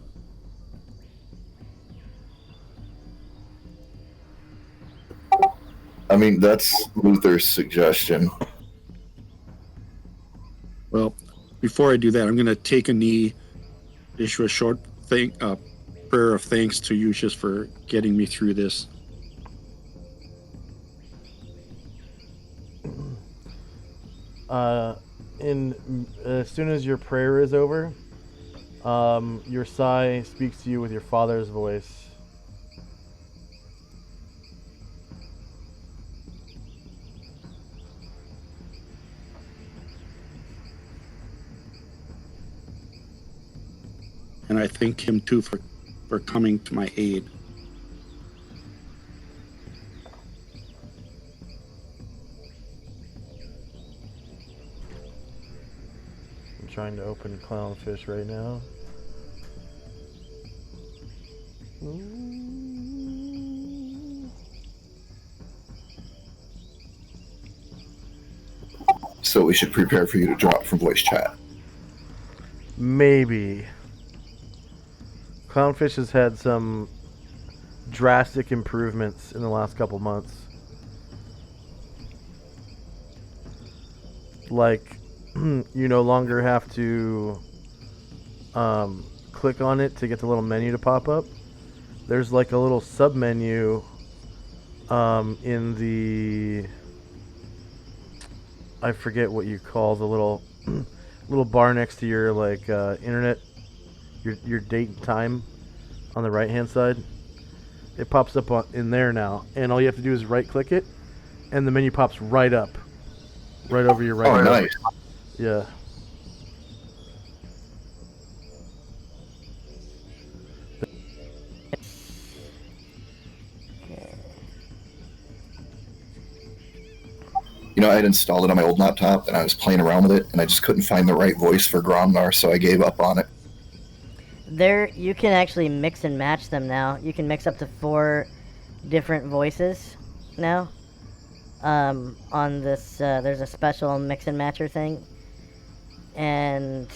I mean, that's Luther's suggestion.
Well, before I do that, I'm going to take a knee, issue a short prayer of thanks to you just for getting me through this.
As soon as your prayer is over, your Sai speaks to you with your father's voice.
And I thank him too for coming to my aid.
I'm trying to open Clownfish right now.
So we should prepare for you to drop from voice chat.
Maybe. Clownfish has had some drastic improvements in the last couple months. Like, you no longer have to click on it to get the little menu to pop up. There's like a little sub menu in the, I forget what you call the little little bar next to your like internet, your date and time on the right hand side. It pops up in there now, and all you have to do is right click it, and the menu pops right up, right over your right.
Oh, nice.
Yeah.
You know, I had installed it on my old laptop, and I was playing around with it, and I just couldn't find the right voice for Gromnar, so I gave up on it.
There, you can actually mix and match them now. You can mix up to 4 different voices now. On this, there's a special mix and matcher thing, and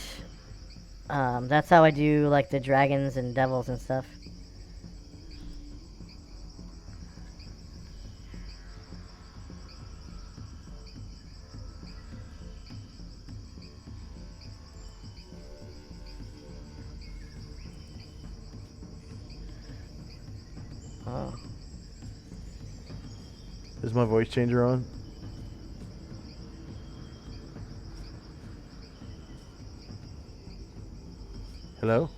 that's how I do like the dragons and devils and stuff. Oh.
Is my voice changer on? Hello?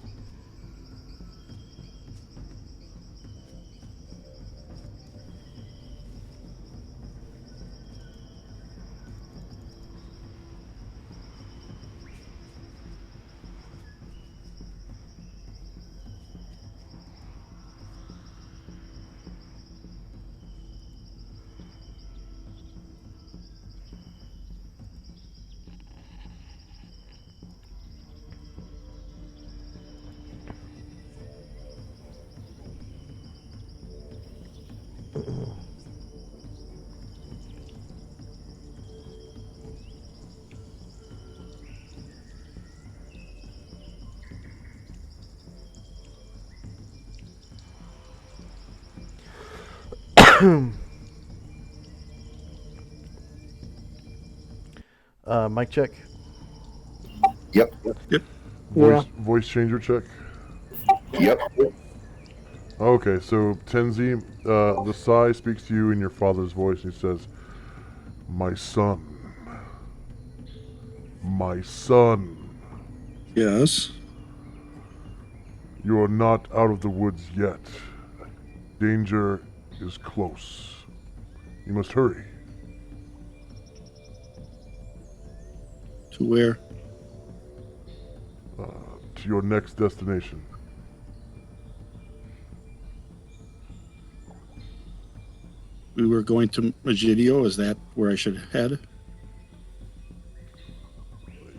Mic check.
Yep.
Voice changer check.
Yep.
Okay, so Tenzi, the Sai speaks to you in your father's voice and he says, "My son. My son.
Yes.
You are not out of the woods yet. Danger is close. You must hurry."
To where?
To your next destination.
We were going to Magidio. Is that where I should head?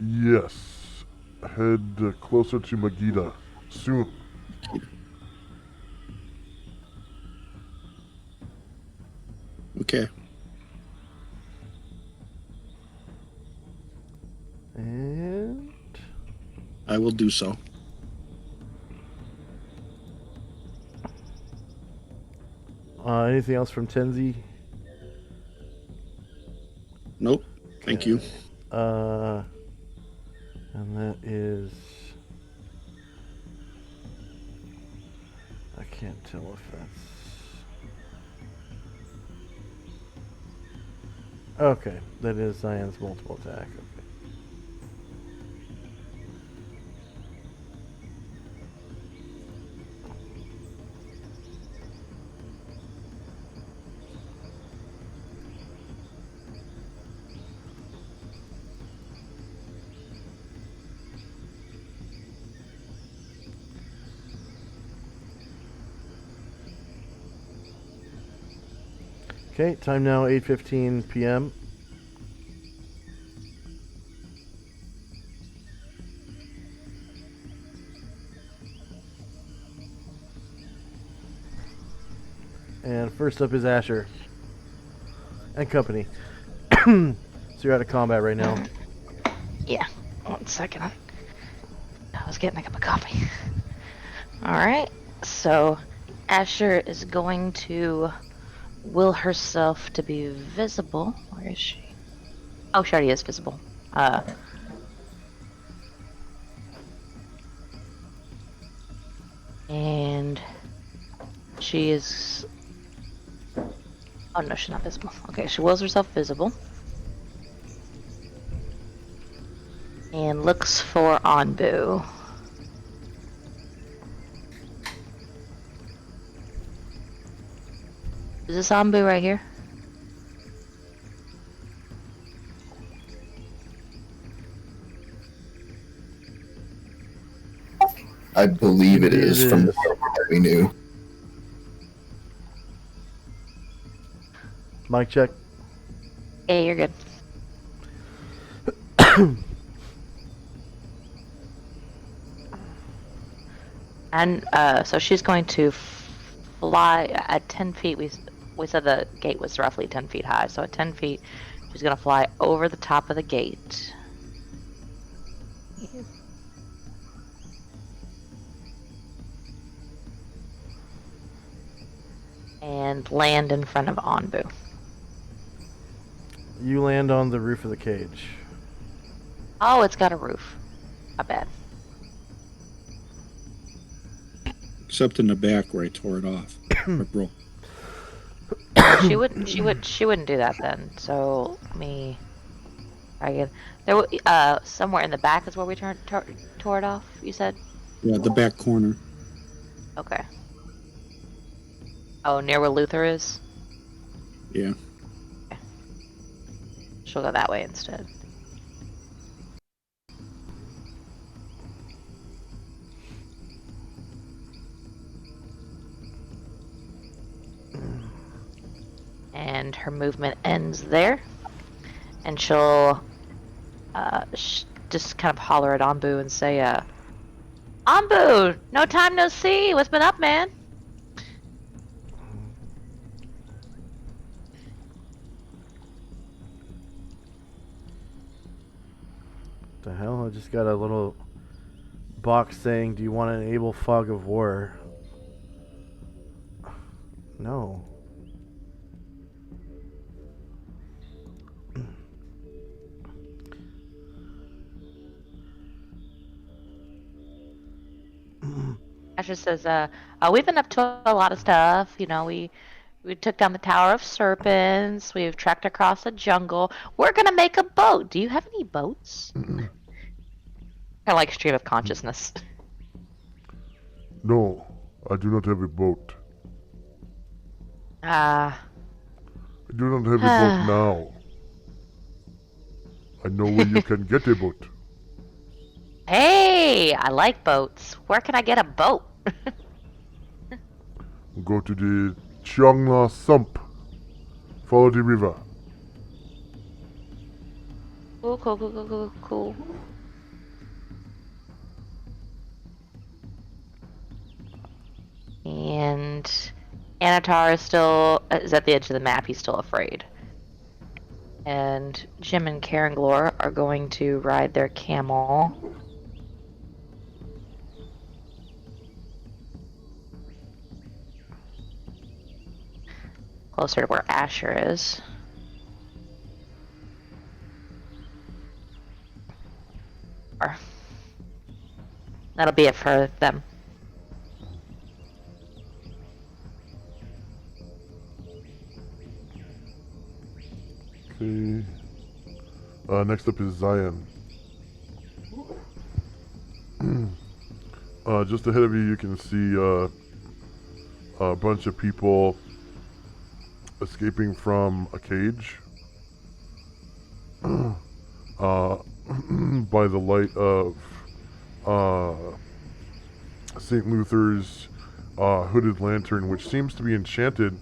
Yes. Head closer to Megiddo soon.
Okay.
And
I will do so.
anything else from Tenzi?
Nope. Thank you.
And that is. I can't tell if that's. Okay, that is Cyan's multiple attack. Okay. Okay, time now 8:15 p.m. And first up is Asher and company. So you're out of combat right now.
Yeah, 1 second. I was getting a cup of coffee. Alright, so Asher is going to will herself to be visible. Where is she? Oh, she already is visible. And she is... Oh no, she's not visible. Okay, she wills herself visible. And looks for Anbu. Is this Anbu right here?
I believe it
Indeed
is
it
from
is.
what we knew.
Mic check.
Yeah, you're good. And so she's going to fly at 10 feet. We said the gate was roughly 10 feet high, so at 10 feet, she's going to fly over the top of the gate. And land in front of Anbu.
You land on the roof of the cage.
Oh, it's got a roof. Not bad.
Except in the back where I tore it off. Quick roll.
She wouldn't do that then. So I get there. Somewhere in the back is where we tore it off. You said.
Yeah, the back corner.
Okay. Oh, near where Luther is.
Yeah.
She'll go that way instead. And her movement ends there. And she'll just kind of holler at Anbu and say, Anbu! No time no see! What's been up, man?
The hell? I just got a little box saying, "Do you want to enable fog of war?" No.
Asher says, we've been up to a lot of stuff. You know, we took down the Tower of Serpents. We've trekked across a jungle. We're gonna make a boat. Do you have any boats? Kind of like stream of consciousness.
No, I do not have a boat. I do not have a boat now. I know where you can get a boat.
Hey, I like boats. Where can I get a boat?
Go to the Chiangla Sump. Follow the river.
Cool. And Anatar is at the edge of the map. He's still afraid. And Jim and Caranglor are going to ride their camel. Closer to where Asher is. That'll be it for them.
Okay. Next up is Zion. Just ahead of you, you can see a bunch of people escaping from a cage. By the light of St. Luther's hooded lantern, which seems to be enchanted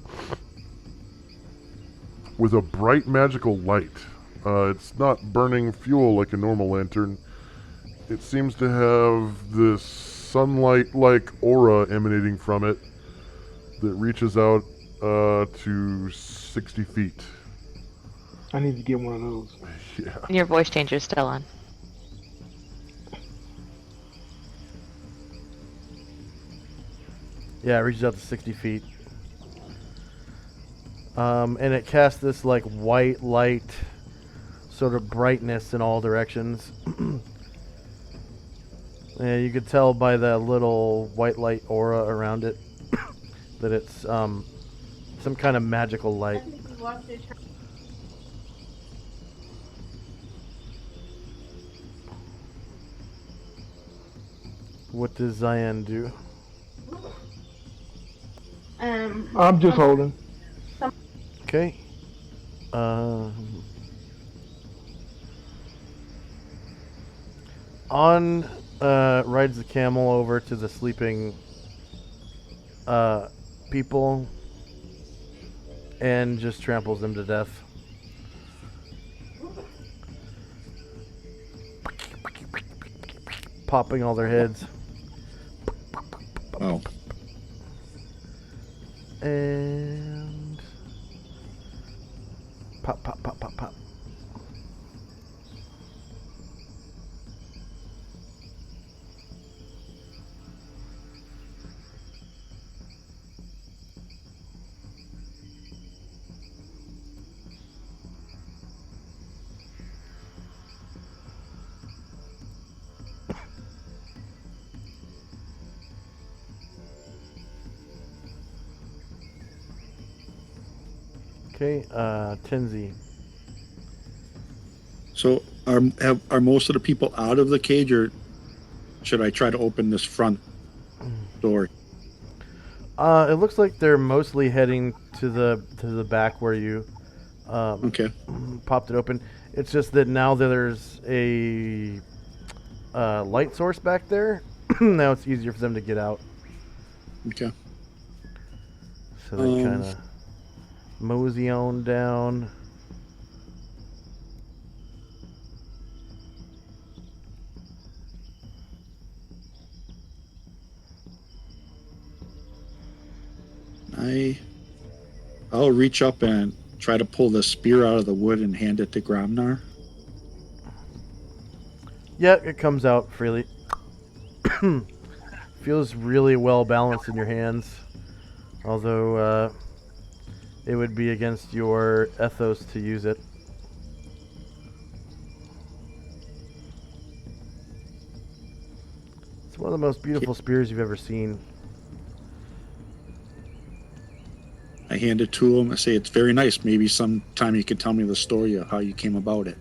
with a bright magical light. It's not burning fuel like a normal lantern. It seems to have this sunlight-like aura emanating from it that reaches out to 60 feet.
I need to get one of those.
Yeah.
Your voice changer's still on.
Yeah, it reaches out to 60 feet. And it casts this like white light sort of brightness in all directions. And you could tell by the little white light aura around it that it's some kind of magical light. What does Zion do?
I'm just holding.
Okay. On rides the camel over to the sleeping people and just tramples them to death. Popping all their heads.
Wow.
And pop. Okay, Tenzi.
So are most of the people out of the cage, or should I try to open this front door?
It looks like they're mostly heading to the back where you
Okay.
popped it open. It's just that now that there's a light source back there, now it's easier for them to get out.
Okay.
So they kind of mosey on down.
I'll reach up and try to pull the spear out of the wood and hand it to Gromnar.
Yeah, it comes out freely. Feels really well balanced in your hands. Although it would be against your ethos to use it. It's one of the most beautiful spears you've ever seen.
I hand it to him. I say, it's very nice. Maybe sometime you could tell me the story of how you came about it.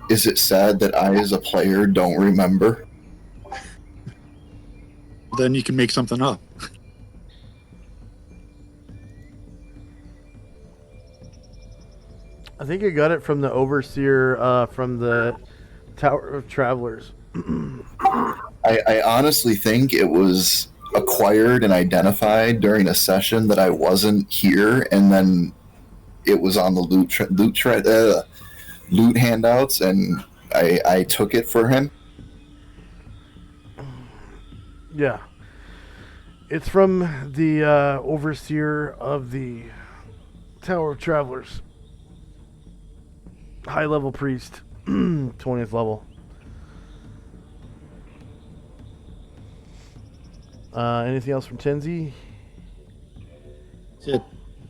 Is it sad that I, as a player, don't remember?
Then you can make something up.
I think you got it from the Overseer from the Tower of Travelers.
I honestly think it was acquired and identified during a session that I wasn't here, and then it was on the loot handouts, and I took it for him.
Yeah. It's from the Overseer of the Tower of Travelers. High level priest. 20th level. Anything else from Tenzi?
That's it.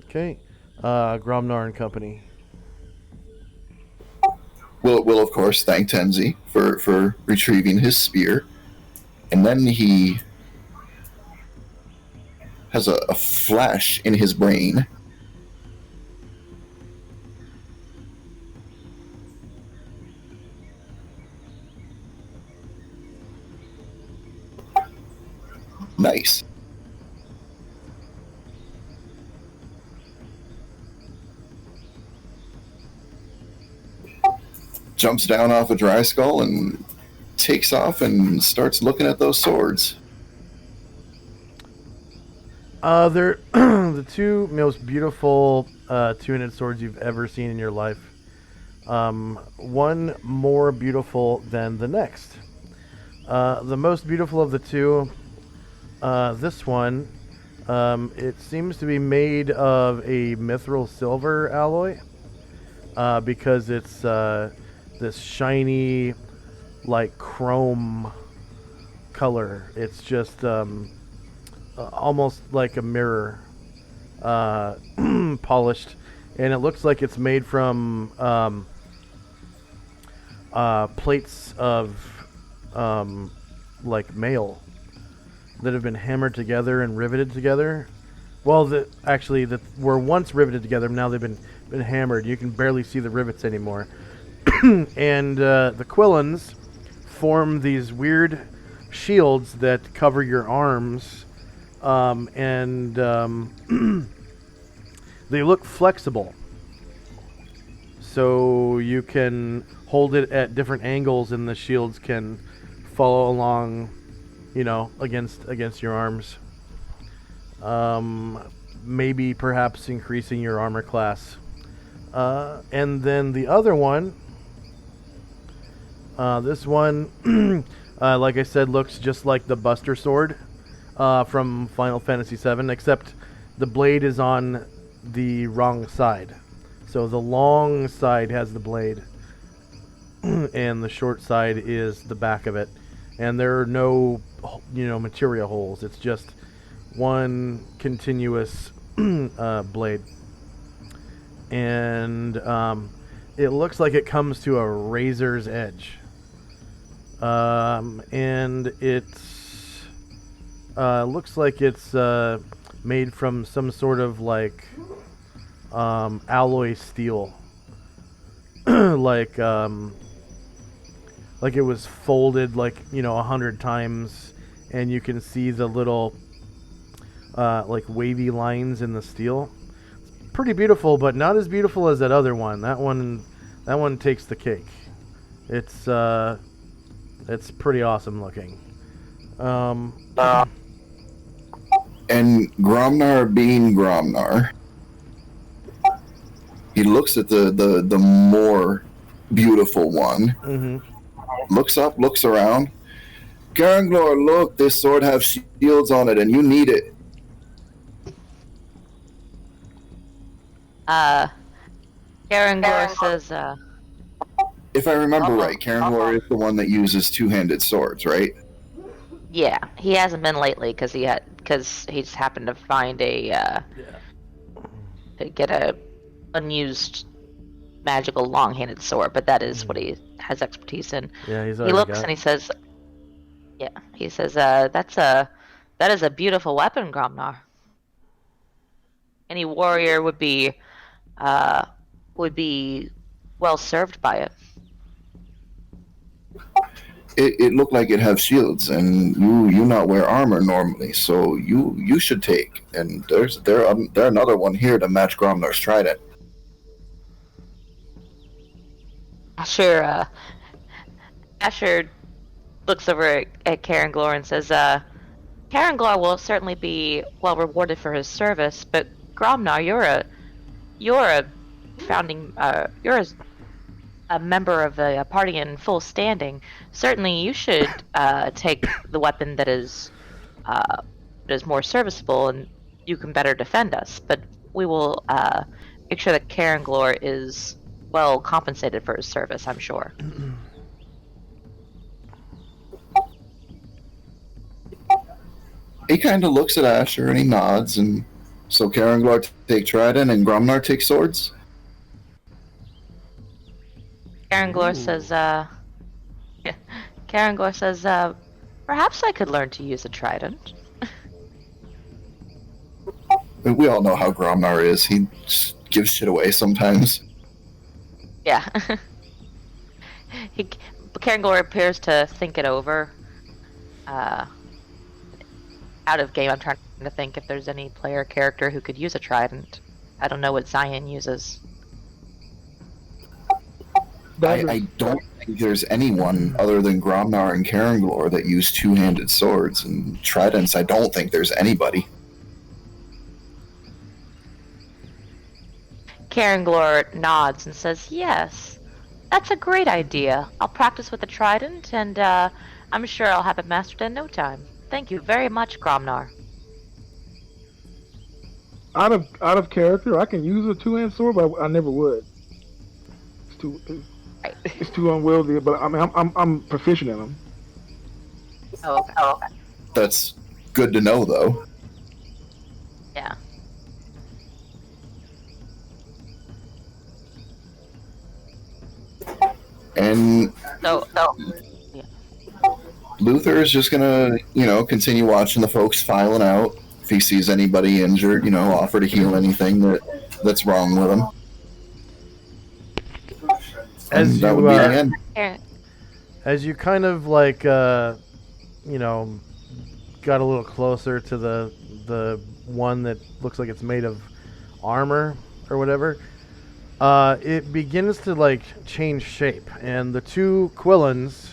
Okay. Gromnar and Company.
Will of course thank Tenzi for retrieving his spear, and then he has a flash in his brain. Nice. Jumps down off a dry skull and takes off and starts looking at those swords.
They're the two most beautiful two-handed swords you've ever seen in your life. One more beautiful than the next. The most beautiful of the two, this one, it seems to be made of a mithril silver alloy because it's this shiny, like chrome color. It's just almost like a mirror, polished, and it looks like it's made from plates of like mail that have been hammered together and riveted together. Well, that were once riveted together. Now they've been hammered. You can barely see the rivets anymore. And the Quillans form these weird shields that cover your arms, and they look flexible. So you can hold it at different angles, and the shields can follow along, against your arms. Maybe perhaps increasing your armor class. And then the other one, this one, like I said, looks just like the Buster Sword from Final Fantasy VII, except the blade is on the wrong side. So the long side has the blade, and the short side is the back of it. And there are no, material holes. It's just one continuous blade. And it looks like it comes to a razor's edge. And it's looks like it's made from some sort of like alloy steel, like it was folded like 100 times, and you can see the little like wavy lines in the steel. It's pretty beautiful, but not as beautiful as that other one. That one takes the cake. It's pretty awesome looking.
And Gromnar being Gromnar, he looks at the more beautiful one, looks up, looks around. Caranglor, look, this sword has shields on it, and you need it.
Caranglor says,
If I remember right, Caranglor is the one that uses two-handed swords, right?
yeah, he hasn't been lately because he just happened to find to get a unused magical long-handed sword, but that is what he has expertise in.
Yeah,
he looks and he says, that is a beautiful weapon, Gromnar. Any warrior would be well served by it.
It looked like it have shields, and you not wear armor normally, so you should take. And there another one here to match Gromnar's trident.
Asher looks over at Caranglor and says, Caranglor will certainly be well rewarded for his service, but Gromnar, you're a founding, you're a member of a party in full standing. Certainly, you should take the weapon that is more serviceable, and you can better defend us. But we will make sure that Caranglor is well compensated for his service, I'm sure.
He kind of looks at Asher and he nods, and so Caranglor take trident and Gromnar take swords?
Caranglor says, perhaps I could learn to use a trident.
We all know how Gromnar is. He just gives shit away sometimes.
Yeah. Caranglor appears to think it over. Out of game, I'm trying to think if there's any player character who could use a trident. I don't know what Zion uses.
I don't think there's anyone other than Gromnar and Caranglor that use two-handed swords and tridents. I don't think there's anybody.
Caranglor nods and says, yes, that's a great idea. I'll practice with the trident, and I'm sure I'll have it mastered in no time. Thank you very much, Gromnar.
Out of character, I can use a two-hand sword, but I never would. It's too unwieldy. But I mean, I'm proficient in them.
Oh, okay.
That's good to know, though.
Yeah.
And
So
Luther is just gonna, continue watching the folks filing out. If he sees anybody injured, offer to heal anything that's wrong with them.
As
that
you,
would be the end.
As you kind of like, got a little closer to the one that looks like it's made of armor or whatever, it begins to like change shape, and the two Quillins,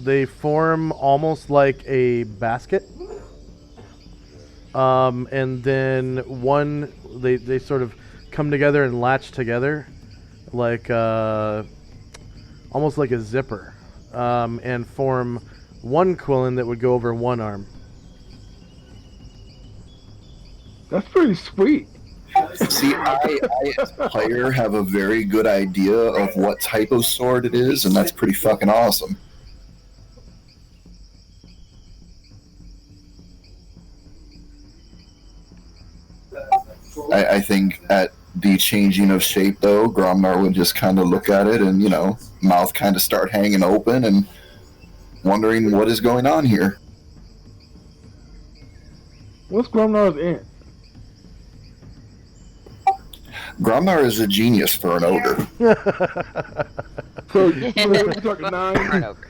they form almost like a basket. And then they sort of come together and latch together, like almost like a zipper, and form one Quillin that would go over one arm.
That's pretty sweet.
See, I as a player have a very good idea of what type of sword it is, and that's pretty fucking awesome. I think at the changing of shape, though, Gromnar would just kind of look at it and, mouth kind of start hanging open and wondering what is going on here.
What's Grumnar's ant?
Gromnar is a genius for an ogre.
So we're talking 9.
Ogre.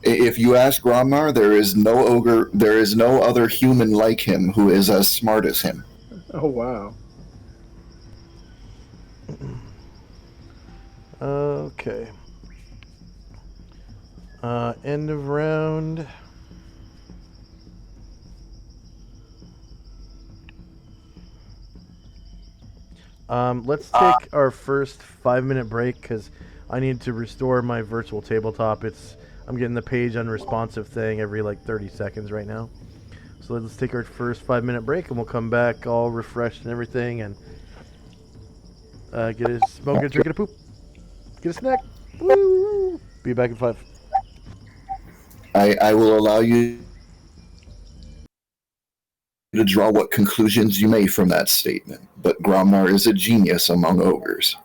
If you ask Gromnar, there is no ogre, there is no other human like him who is as smart as him.
Oh wow.
Okay. End of round. Let's take our first 5-minute break because I need to restore my virtual tabletop. I'm getting the page unresponsive thing every like 30 seconds right now. So let's take our first 5-minute break and we'll come back all refreshed and everything and get a smoke, get a drink, get a poop, get a snack. Woo! Be back in 5.
I will allow you to draw what conclusions you may from that statement, but Gromnar is a genius among ogres.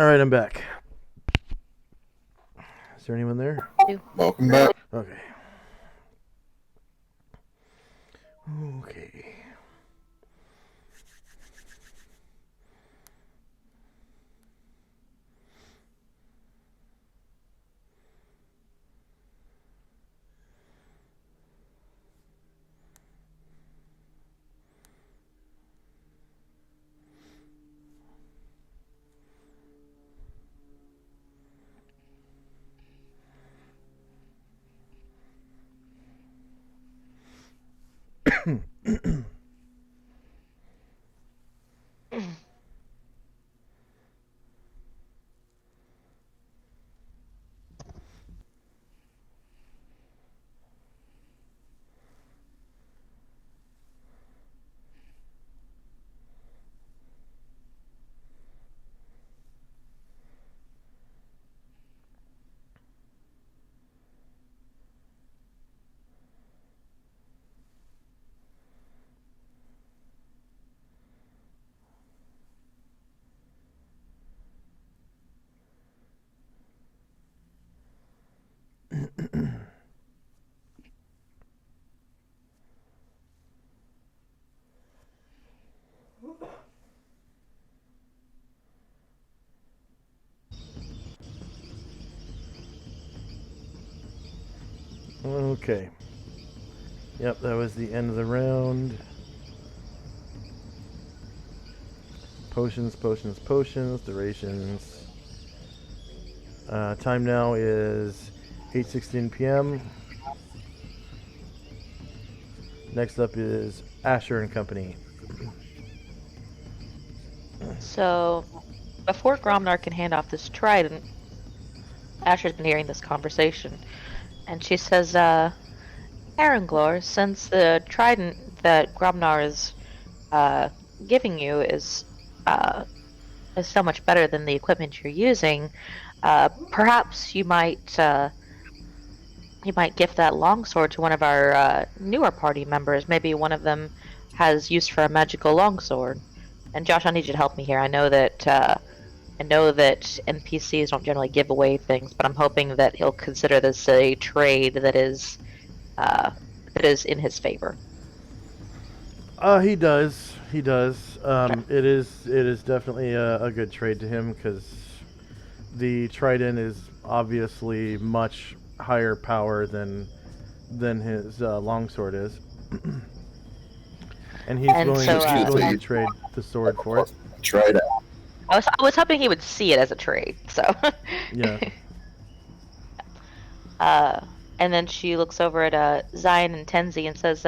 All right, I'm back. Is there anyone there?
Welcome back.
Okay. Okay. Okay. Yep, that was the end of the round. Potions, potions, potions, durations. Time now is 8:16 p.m. Next up is Asher and Company.
So, before Gromnar can hand off this trident, Asher's been hearing this conversation, and she says, Aranglor, since the trident that Gromnar is giving you is so much better than the equipment you're using, perhaps you might gift that longsword to one of our newer party members. Maybe one of them has use for a magical longsword. And Josh, I need you to help me here. I know that NPCs don't generally give away things, but I'm hoping that he'll consider this a trade that is in his favor.
He does. He does. It is definitely a good trade to him because the trident is obviously much higher power than his longsword is, and he's willing to trade the sword for it.
Try it out.
I was hoping he would see it as a trade. So
Yeah.
And then she looks over at Zion and Tenzi and says,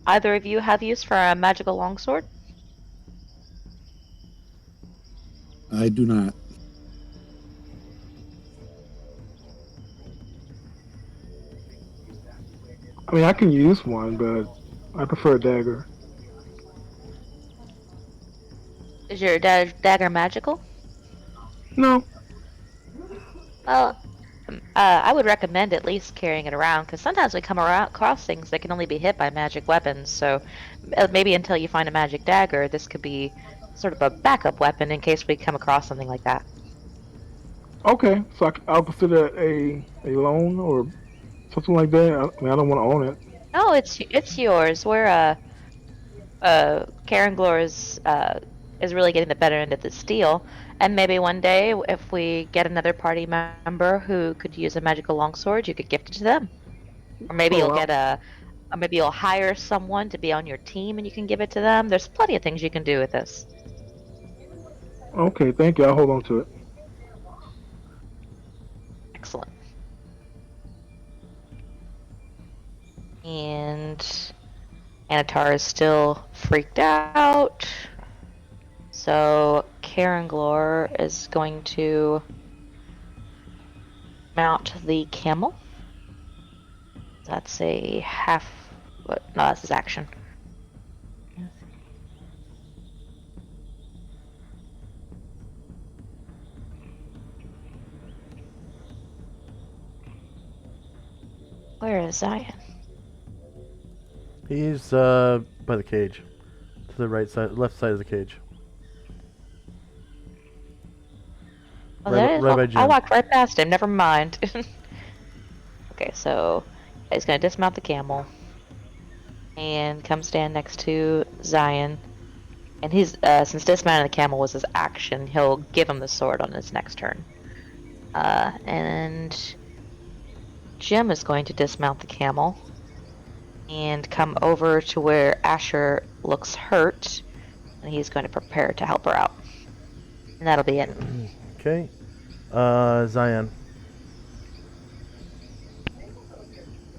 either of you have use for a magical longsword?
I do not.
I mean, I can use one, but I prefer a dagger.
Is your dagger magical?
No.
Well, I would recommend at least carrying it around, because sometimes we come across things that can only be hit by magic weapons, so maybe until you find a magic dagger, this could be sort of a backup weapon in case we come across something like that.
Okay, so I'll consider it a loan or something like that. I mean, I don't want to own it.
No, it's yours. We're Karen Glor is really getting the better end of this deal, and maybe one day if we get another party member who could use a magical longsword, you could gift it to them, or maybe maybe you'll hire someone to be on your team and you can give it to them. There's plenty of things you can do with this.
Okay, thank you. I'll hold on to it.
Excellent. And Anatar is still freaked out. So Karen Glor is going to mount the camel. That's a half. No, that's his action. Where is Zion?
He's by the cage, to the left side of the cage. Right by Jim.
I walked right past him. Never mind. Okay, so he's gonna dismount the camel and come stand next to Zion. And he's since dismounting the camel was his action, he'll give him the sword on his next turn. And Jim is going to dismount the camel and come over to where Asher looks hurt, and he's going to prepare to help her out. And that'll be it.
Okay. Zion.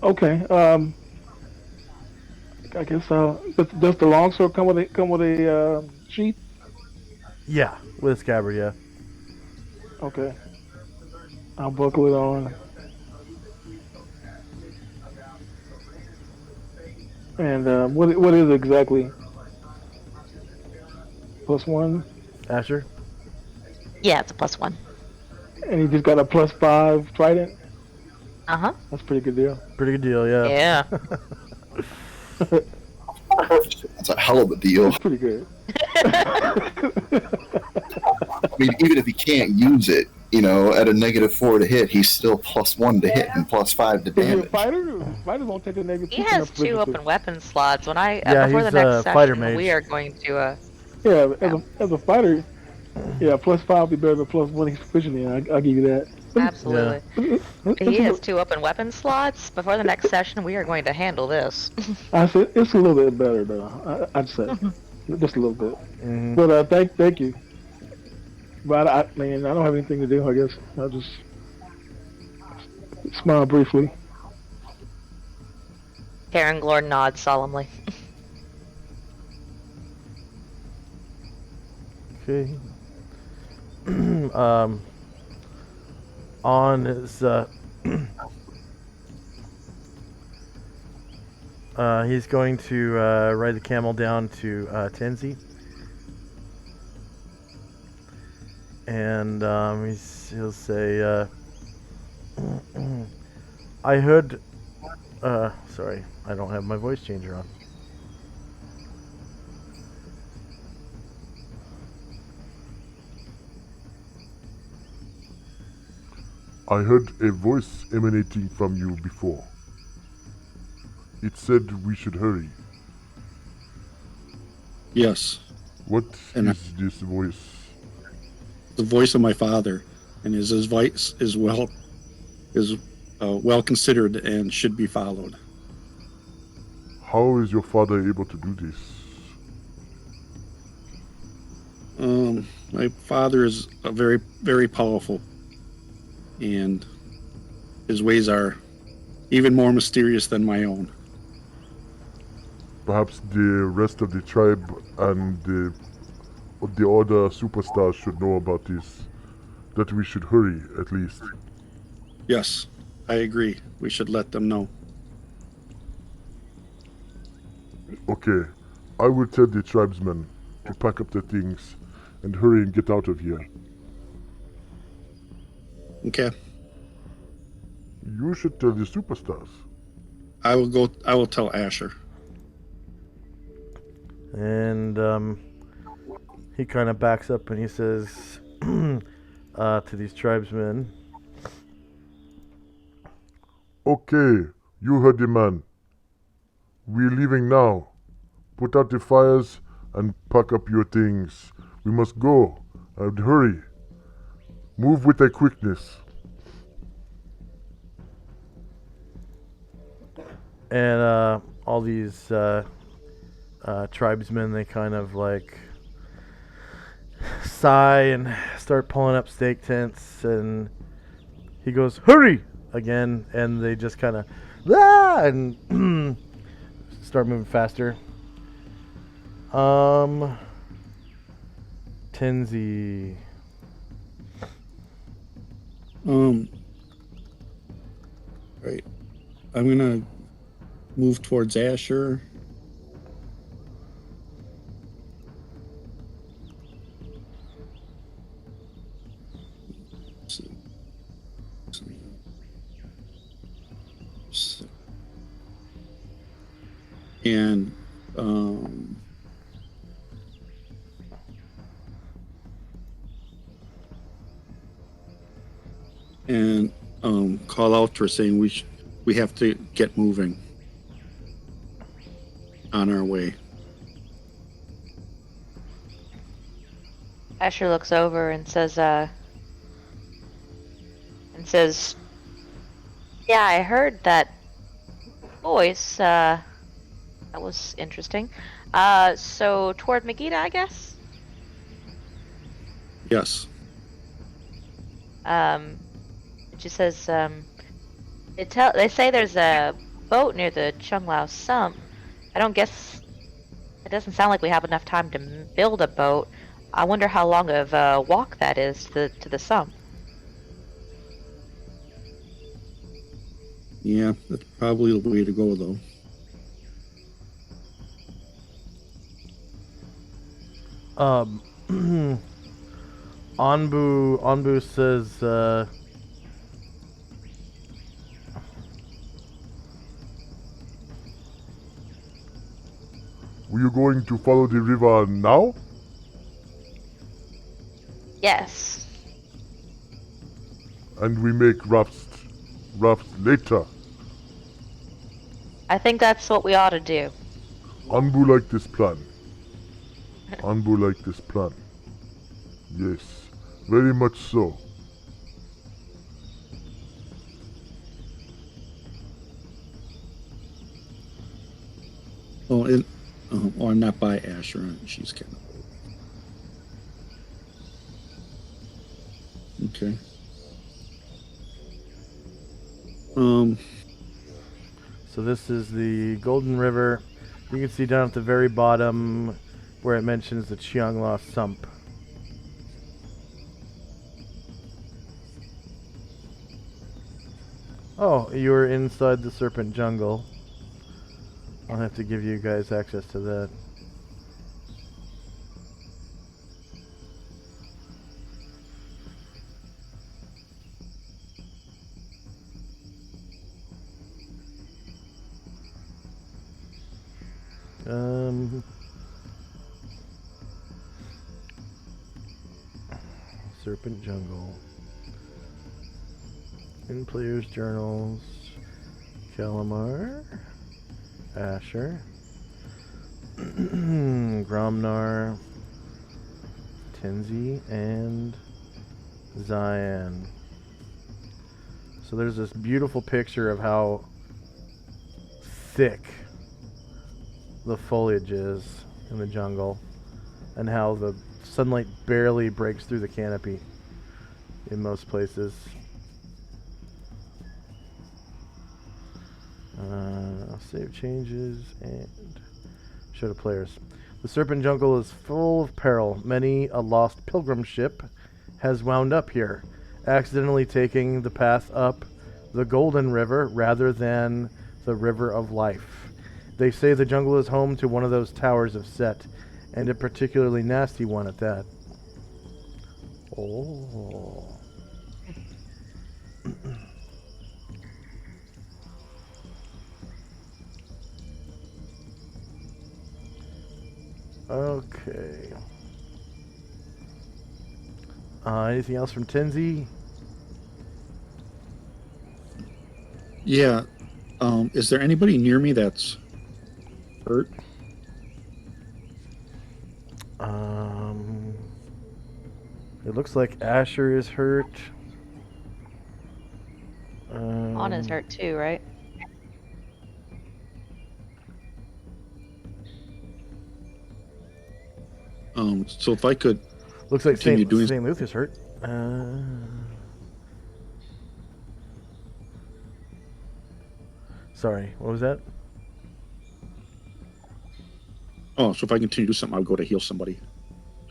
Okay. I guess does the longsword come with a sheath?
Yeah, with a scabbard, yeah.
Okay. I'll buckle it on. And what is it exactly? +1?
Asher?
Yeah, it's a +1.
And he just got a +5 trident?
Uh-huh.
That's a pretty good deal.
Pretty good deal, yeah.
Yeah.
That's a hell of a deal.
That's pretty good.
I mean, even if he can't use it, at a -4 to hit, he's still +1 to hit and +5 to
Is he a
damage.
fighter? Fighters won't take the negative.
He has 2 open weapon slots. When
Yeah,
before
he's
the
a
next
fighter
session,
mage.
we are going to
Yeah, as a fighter, yeah, +5 would be better than +1 he's proficient in. I'll give you that.
absolutely. He has 2 open weapon slots. Before the next session, we are going to handle this.
I said it's a little bit better though. I'd say just a little bit.
Mhm.
But thank you. But I don't have anything to do. I guess I'll just smile briefly.
Karen Glor nods solemnly.
Okay. On his he's going to ride the camel down to Tenzi, and he'll say, "I heard." Sorry, I don't have my voice changer on.
I heard a voice emanating from you before. It said we should hurry.
Yes,
What
And
is this voice?
the voice of my father, and his advice is well considered and should be followed.
How is your father able to do this?
My father is a very, very powerful, and his ways are even more mysterious than my own.
Perhaps the rest of the tribe and the other superstars should know about this. That we should hurry, at least.
Yes, I agree. We should let them know.
Okay, I will tell the tribesmen to pack up their things and hurry and get out of here.
Okay,
You should tell the superstars.
I will tell Asher.
And he kind of backs up and he says to these tribesmen,
Okay, you heard the man. We're leaving now. Put out the fires and pack up your things. We must go, and hurry. Move with a quickness.
and all these tribesmen, they kind of like sigh and start pulling up stake tents, and he goes, "Hurry!" again, and they just kind of and start moving faster. Tenzi.
Right. I'm gonna move towards Asher. And and call out for saying we have to get moving on our way.
Asher looks over and says, "Yeah, I heard that voice. That was interesting. So toward Megiddo, I guess.
Yes.
It just says, they say there's a boat near the Chunglao sump. I don't guess it doesn't sound like we have enough time to build a boat. I wonder how long of a walk that is to the sump."
Yeah, that's probably the way to go, though.
Anbu says,
We are going to follow the river now?
Yes.
And we make rafts later.
I think that's what we ought to do.
Anbu like this plan. Anbu like this plan. Yes, very much so.
Oh, I'm not by Asher. She's kind of old. Okay.
so this is the Golden River. You can see down at the very bottom where it mentions the Chiangla sump. Oh, you were inside the Serpent Jungle. I'll have to give you guys access to that. Serpent Jungle. In players' journals, Kalamar, Asher, Gromnar, Tenzi, and Zion. So there's this beautiful picture of how thick the foliage is in the jungle and how the sunlight barely breaks through the canopy in most places. Save changes and show to players. The Serpent Jungle is full of peril. Many a lost pilgrim ship has wound up here, accidentally taking the path up the Golden River rather than the River of Life. They say the jungle is home to one of those towers of Set, and a particularly nasty one at that. Oh. Okay. Anything else from Tenzi?
Yeah. Is there anybody near me that's hurt?
It looks like Asher is hurt.
Anna's hurt too, right?
So if I could
Looks like
continue
St.
doing-
St. Luther's hurt. Sorry, what was that?
Oh, so if I continue to do something, I'll go to heal somebody.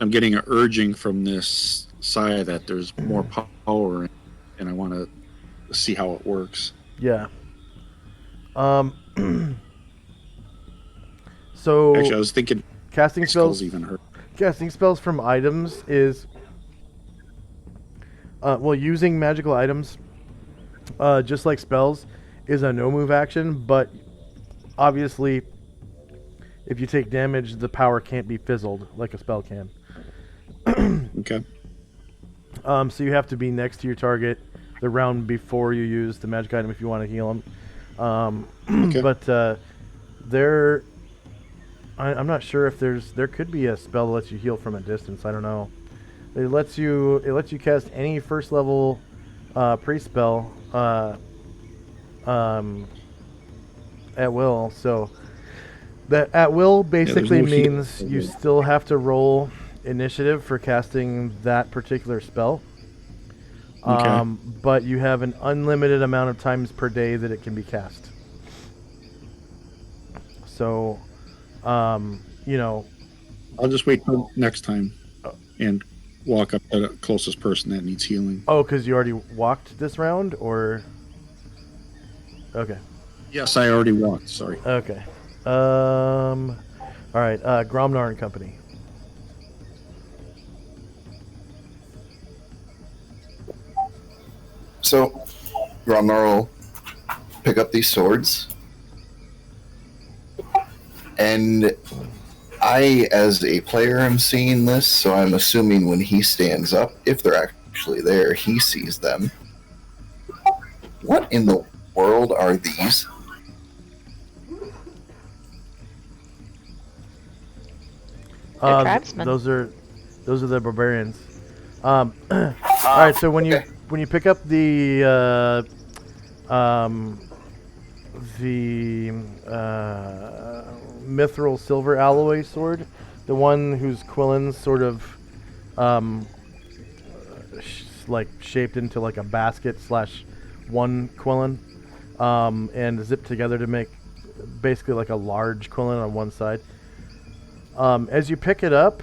I'm getting an urging from this side that there's more power, and I want to see how it works.
Yeah. So
Actually, I was thinking
casting
skulls
spells.
even hurt.
Casting spells from items is using magical items, just like spells, is a no move action. But obviously, if you take damage, the power can't be fizzled like a spell can.
Okay.
So you have to be next to your target the round before you use the magic item if you want to heal them.
Okay.
But I'm not sure if there could be a spell that lets you heal from a distance. I don't know. It lets you cast any first level priest spell at will. So that at will basically
no heal.
means you still have to roll initiative for casting that particular spell.
Okay.
But you have an unlimited amount of times per day that it can be cast. So, you know,
I'll just wait till next time and walk up to the closest person that needs healing.
oh, because you already walked this round, or okay,
Yes, I already walked. Sorry.
okay. All right, Gromnar and Company.
So, Gromnar will pick up these swords, and I, as a player, am seeing this, so I'm assuming when he stands up, if they're actually there, he sees them. What in the world are these?
They're tribesmen.
Those are the barbarians. All right, so when you pick up the mithril silver alloy sword, the one whose quillins sort of like shaped into like a basket / one quillin, and zipped together to make basically like a large quillin on one side. As you pick it up,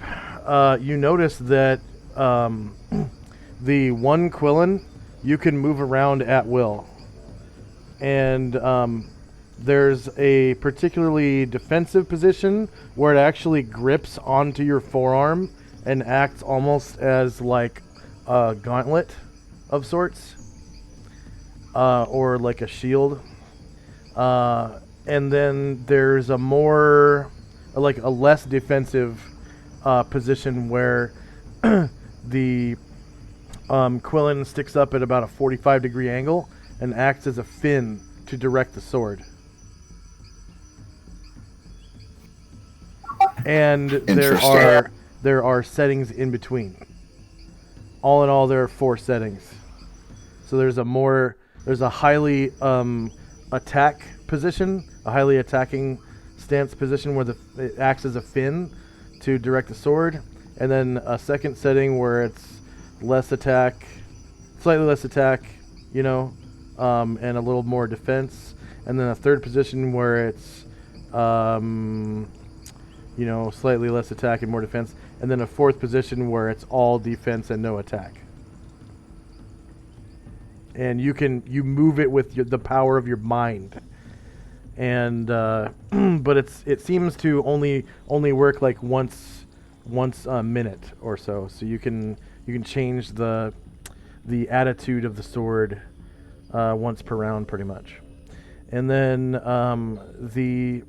you notice that the one quillin you can move around at will. And there's a particularly defensive position where it actually grips onto your forearm and acts almost as like a gauntlet of sorts, or like a shield. And then there's a more, like a less defensive position where the quillin sticks up at about a 45-degree angle and acts as a fin to direct the sword. And there are settings in between. All in all, there are 4 settings. So there's a highly attack position, a highly attacking stance position where it acts as a fin to direct the sword, and then a second setting where it's less attack, slightly less attack, and a little more defense, and then a third position where it's slightly less attack and more defense, and then a fourth position where it's all defense and no attack. And you move it with the power of your mind. And but it seems to only work like once a minute or so. So you can change the attitude of the sword once per round, pretty much. And then the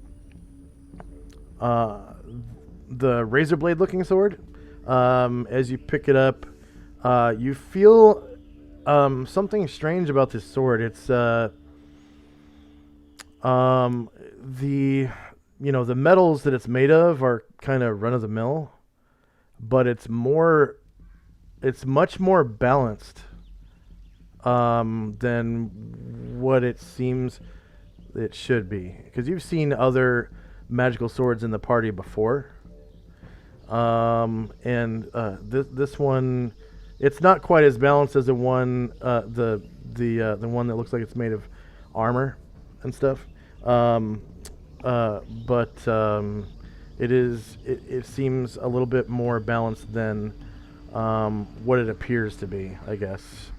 razor blade looking sword, as you pick it up, you feel something strange about this sword. It's the metals that it's made of are kind of run of the mill, but it's much more balanced than what it seems it should be. Because you've seen other magical swords in the party before, and this one, it's not quite as balanced as the one the one that looks like it's made of armor and stuff. But it seems a little bit more balanced than what it appears to be, I guess.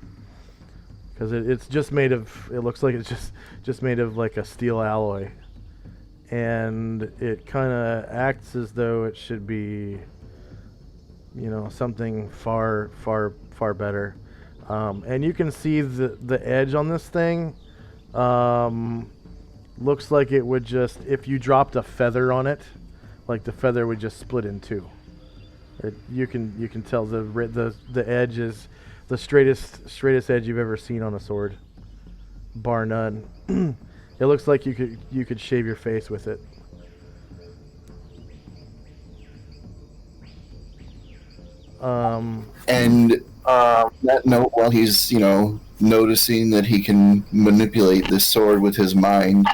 Because it's just made of, it looks like it's just made of like a steel alloy. And it kind of acts as though it should be, something far, far, far better. And you can see the edge on this thing. Looks like it would just, if you dropped a feather on it, like the feather would just split in two. You can tell the edge is the straightest edge you've ever seen on a sword, bar none. It looks like you could shave your face with it.
And that note, while he's, noticing that he can manipulate this sword with his mind,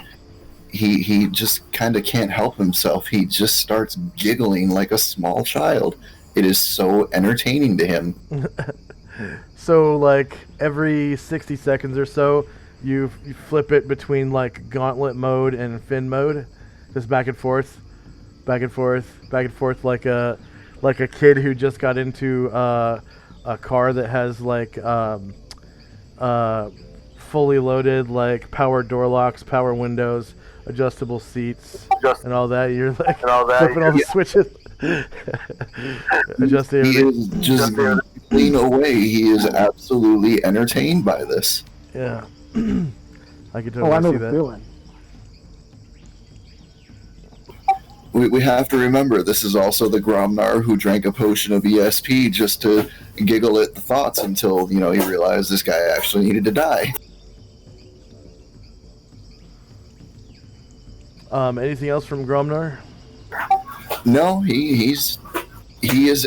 he just kind of can't help himself. He just starts giggling like a small child. It is so entertaining to him.
So, like, every 60 seconds or so, you flip it between, like, gauntlet mode and fin mode. Just back and forth, back and forth, back and forth, like a kid who just got into a car that has, like, fully loaded, like, power door locks, power windows, adjustable seats, and all that. You're, like, flipping all the switches. Adjusting
He
everything.
is just giggling away. He is absolutely entertained by this.
Yeah. I could
Oh, I
totally
know
see
the
that.
feeling.
We have to remember, this is also the Gromnar who drank a potion of ESP just to giggle at the thoughts until, he realized this guy actually needed to die.
Anything else from Gromnar?
No, he is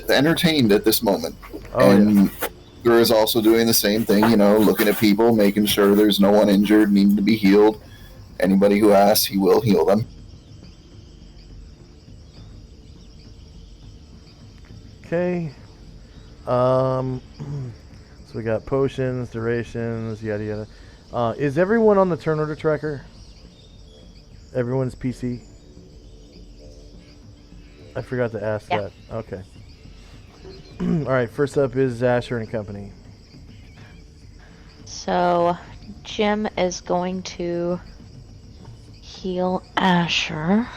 entertained at this moment.
Oh,
and Gur is also doing the same thing, looking at people, making sure there's no one injured, needing to be healed. Anybody who asks, he will heal them.
Okay. So we got potions, durations, yada yada. Is everyone on the turn order tracker? Everyone's PC? I forgot to ask that. Okay. Alright, first up is Asher and Company.
So, Jim is going to heal Asher.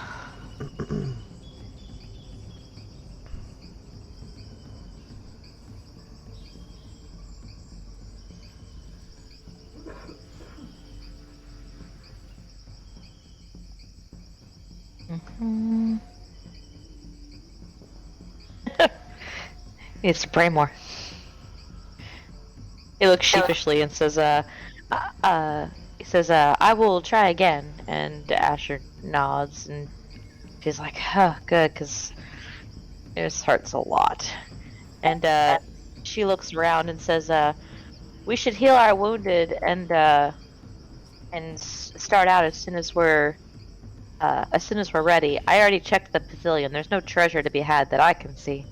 Needs to pray more. He looks sheepishly and says, he says, I will try again. And Asher nods and she's like, huh, good, because this hurts a lot. And she looks around and says, we should heal our wounded and start out as soon as we're ready. I already checked the pavilion. There's no treasure to be had that I can see.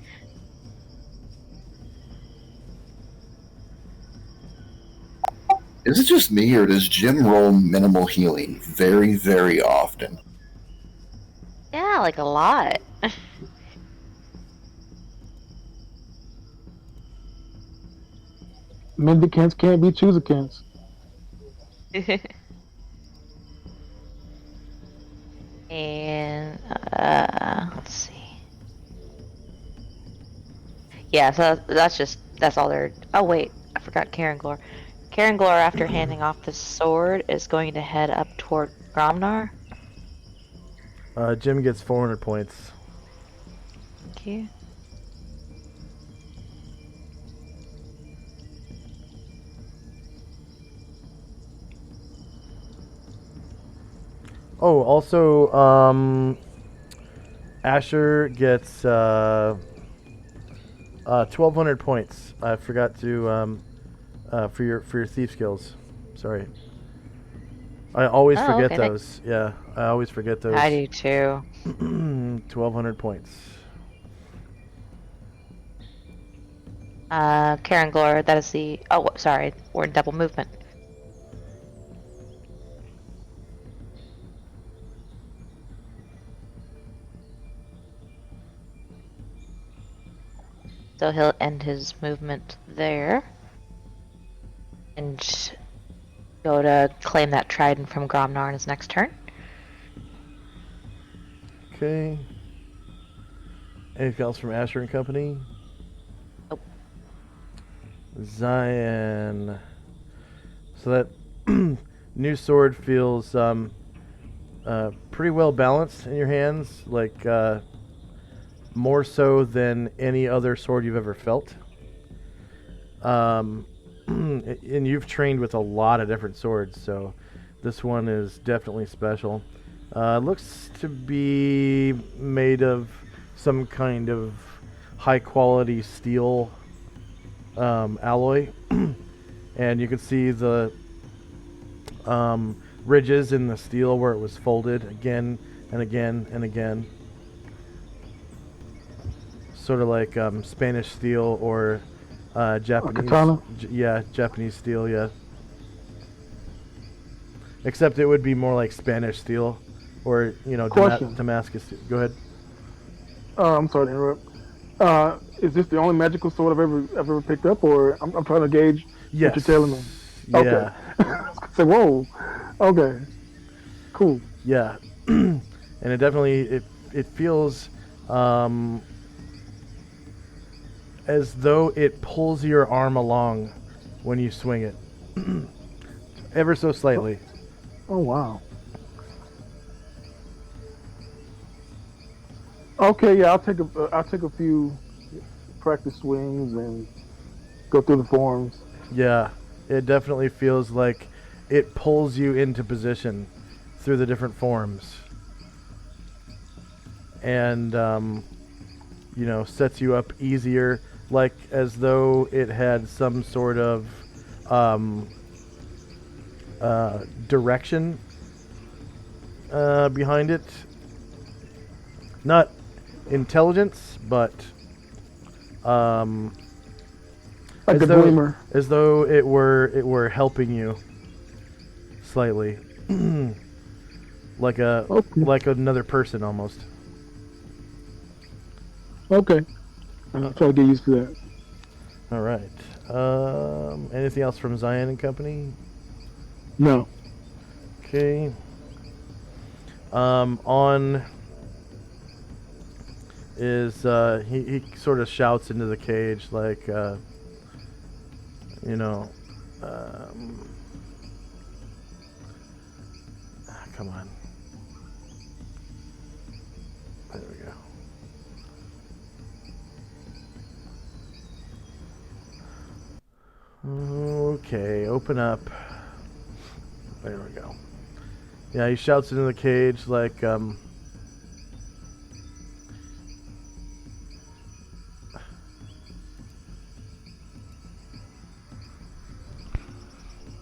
Is it just me, or does Jim roll minimal healing very, very often?
Yeah, like a lot.
Mendicants can't be choosicants.
And let's see. Yeah, so that's all there. Oh wait, I forgot Karen Glor. Karen Glor, after handing off the sword, is going to head up toward Gromnar.
Jim gets 400 points.
Thank you.
Oh, also, Asher gets 1,200 points. I forgot to for your thief skills. Sorry. I always forget
okay,
those. Yeah, I always forget those.
I do too.
1,200 points.
Karen Glor, that is the. Oh, sorry, we're in double movement. So he'll end his movement there. And go to claim that trident from Gromnar in his next turn.
Okay. Anything else from Asher and Company?
Nope.
Zion. So that new sword feels pretty well balanced in your hands, like more so than any other sword you've ever felt. And you've trained with a lot of different swords, so this one is definitely special. Looks to be made of some kind of high quality steel alloy, and you can see the ridges in the steel where it was folded again and again and again. Sort of like Spanish steel or Japanese.
katana?
Yeah, Japanese steel, yeah. Except it would be more like Spanish steel or,
Question.
Damascus steel. Go ahead.
I'm sorry to interrupt. Is this the only magical sword I've ever picked up, or I'm trying to gauge
Yes.
what you're telling me?
Yeah.
Okay. Say, whoa. Okay. Cool.
Yeah. And it definitely it feels as though it pulls your arm along when you swing it. Ever so slightly.
Oh wow. Okay, yeah, I'll take a few practice swings and go through the forms.
Yeah. It definitely feels like it pulls you into position through the different forms. And sets you up easier, like as though it had some sort of direction behind it. Not intelligence, but
Like
as
a
though,
gleamer.
as though it were helping you slightly, like like another person almost.
Okay. I'll try to get used to that.
All right. Anything else from Zion and Company?
No.
Okay. On is he sort of shouts into the cage like come on. There we go. Okay, open up. There we go. Yeah, he shouts into the cage like,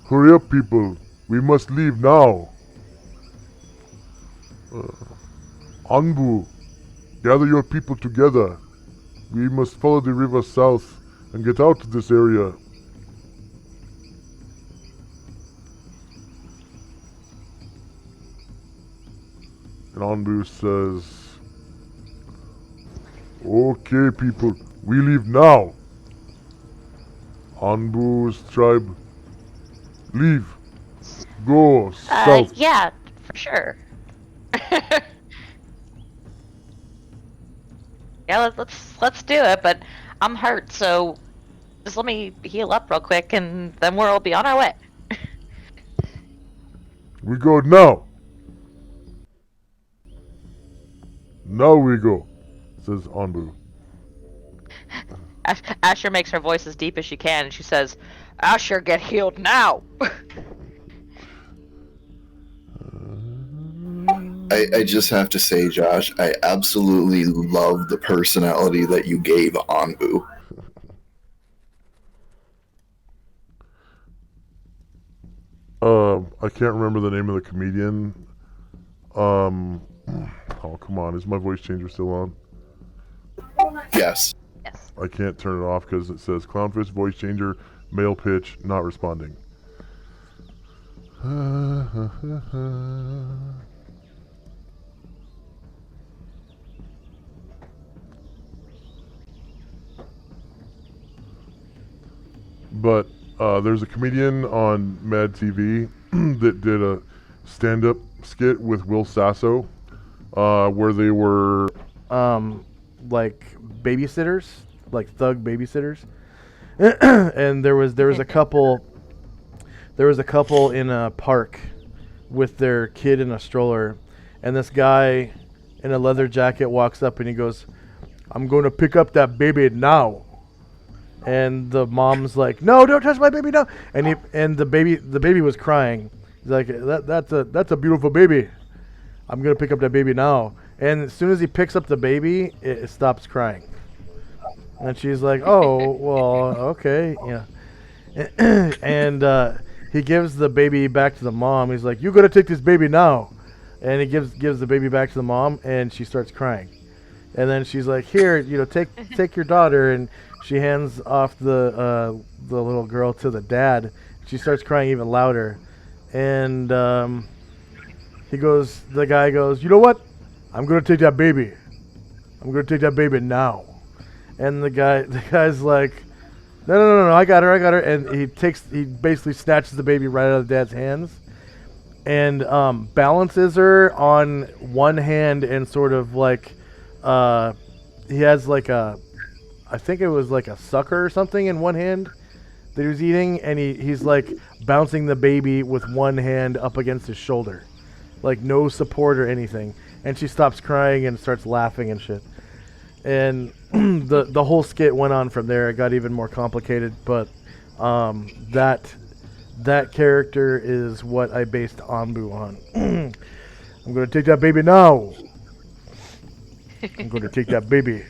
Hurry up, people. We must leave now. Anbu, gather your people together. We must follow the river south and get out of this area. And Anbu says, okay, people, we leave now. Anbu's tribe, leave. Go south.
Yeah, for sure. Yeah, let's do it. But I'm hurt, so just let me heal up real quick, and then we'll be on our way.
We go now. Now we go, says Anbu.
Asher makes her voice as deep as she can, and she says, "Asher, get healed now."
I just have to say, Josh, I absolutely love the personality that you gave Anbu.
I can't remember the name of the comedian. Oh, come on. Is my voice changer still on?
Yes.
Yes.
I can't turn it off because it says Clownfish voice changer, male pitch, not responding. But there's a comedian on Mad TV that did a stand-up skit with Will Sasso where they were
like babysitters, like thug babysitters. And there was a couple in a park with their kid in a stroller, and this guy in a leather jacket walks up and he goes, "I'm going to pick up that baby now." And the mom's like, "No, don't touch my baby, no!" And the baby was crying. He's like, "That's a beautiful baby. I'm gonna pick up that baby now." And as soon as he picks up the baby, it stops crying. And she's like, "Oh, well, okay, yeah." And he gives the baby back to the mom. He's like, "You gotta take this baby now." And he gives the baby back to the mom, and she starts crying. And then she's like, "Here, take your daughter." And she hands off the little girl to the dad. She starts crying even louder, and the guy goes, "You know what? I'm gonna take that baby. I'm gonna take that baby now." And the guy's like, No, I got her. And he basically snatches the baby right out of the dad's hands, and balances her on one hand, and sort of like, he has like I think it was like a sucker or something in one hand that he was eating, and he's like bouncing the baby with one hand up against his shoulder, like no support or anything. And she stops crying and starts laughing and shit. And the whole skit went on from there. It got even more complicated, but that character is what I based Anbu on. I'm gonna take that baby now. I'm gonna take that baby.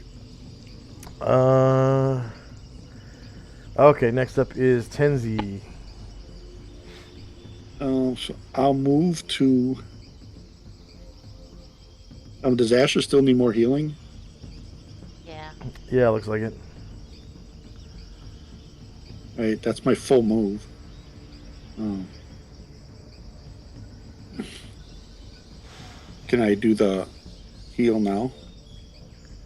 Okay, next up is Tenzi.
So I'll move to. Does Asher still need more healing?
Yeah.
Yeah, looks like it.
Right, that's my full move. Can I do the heal now?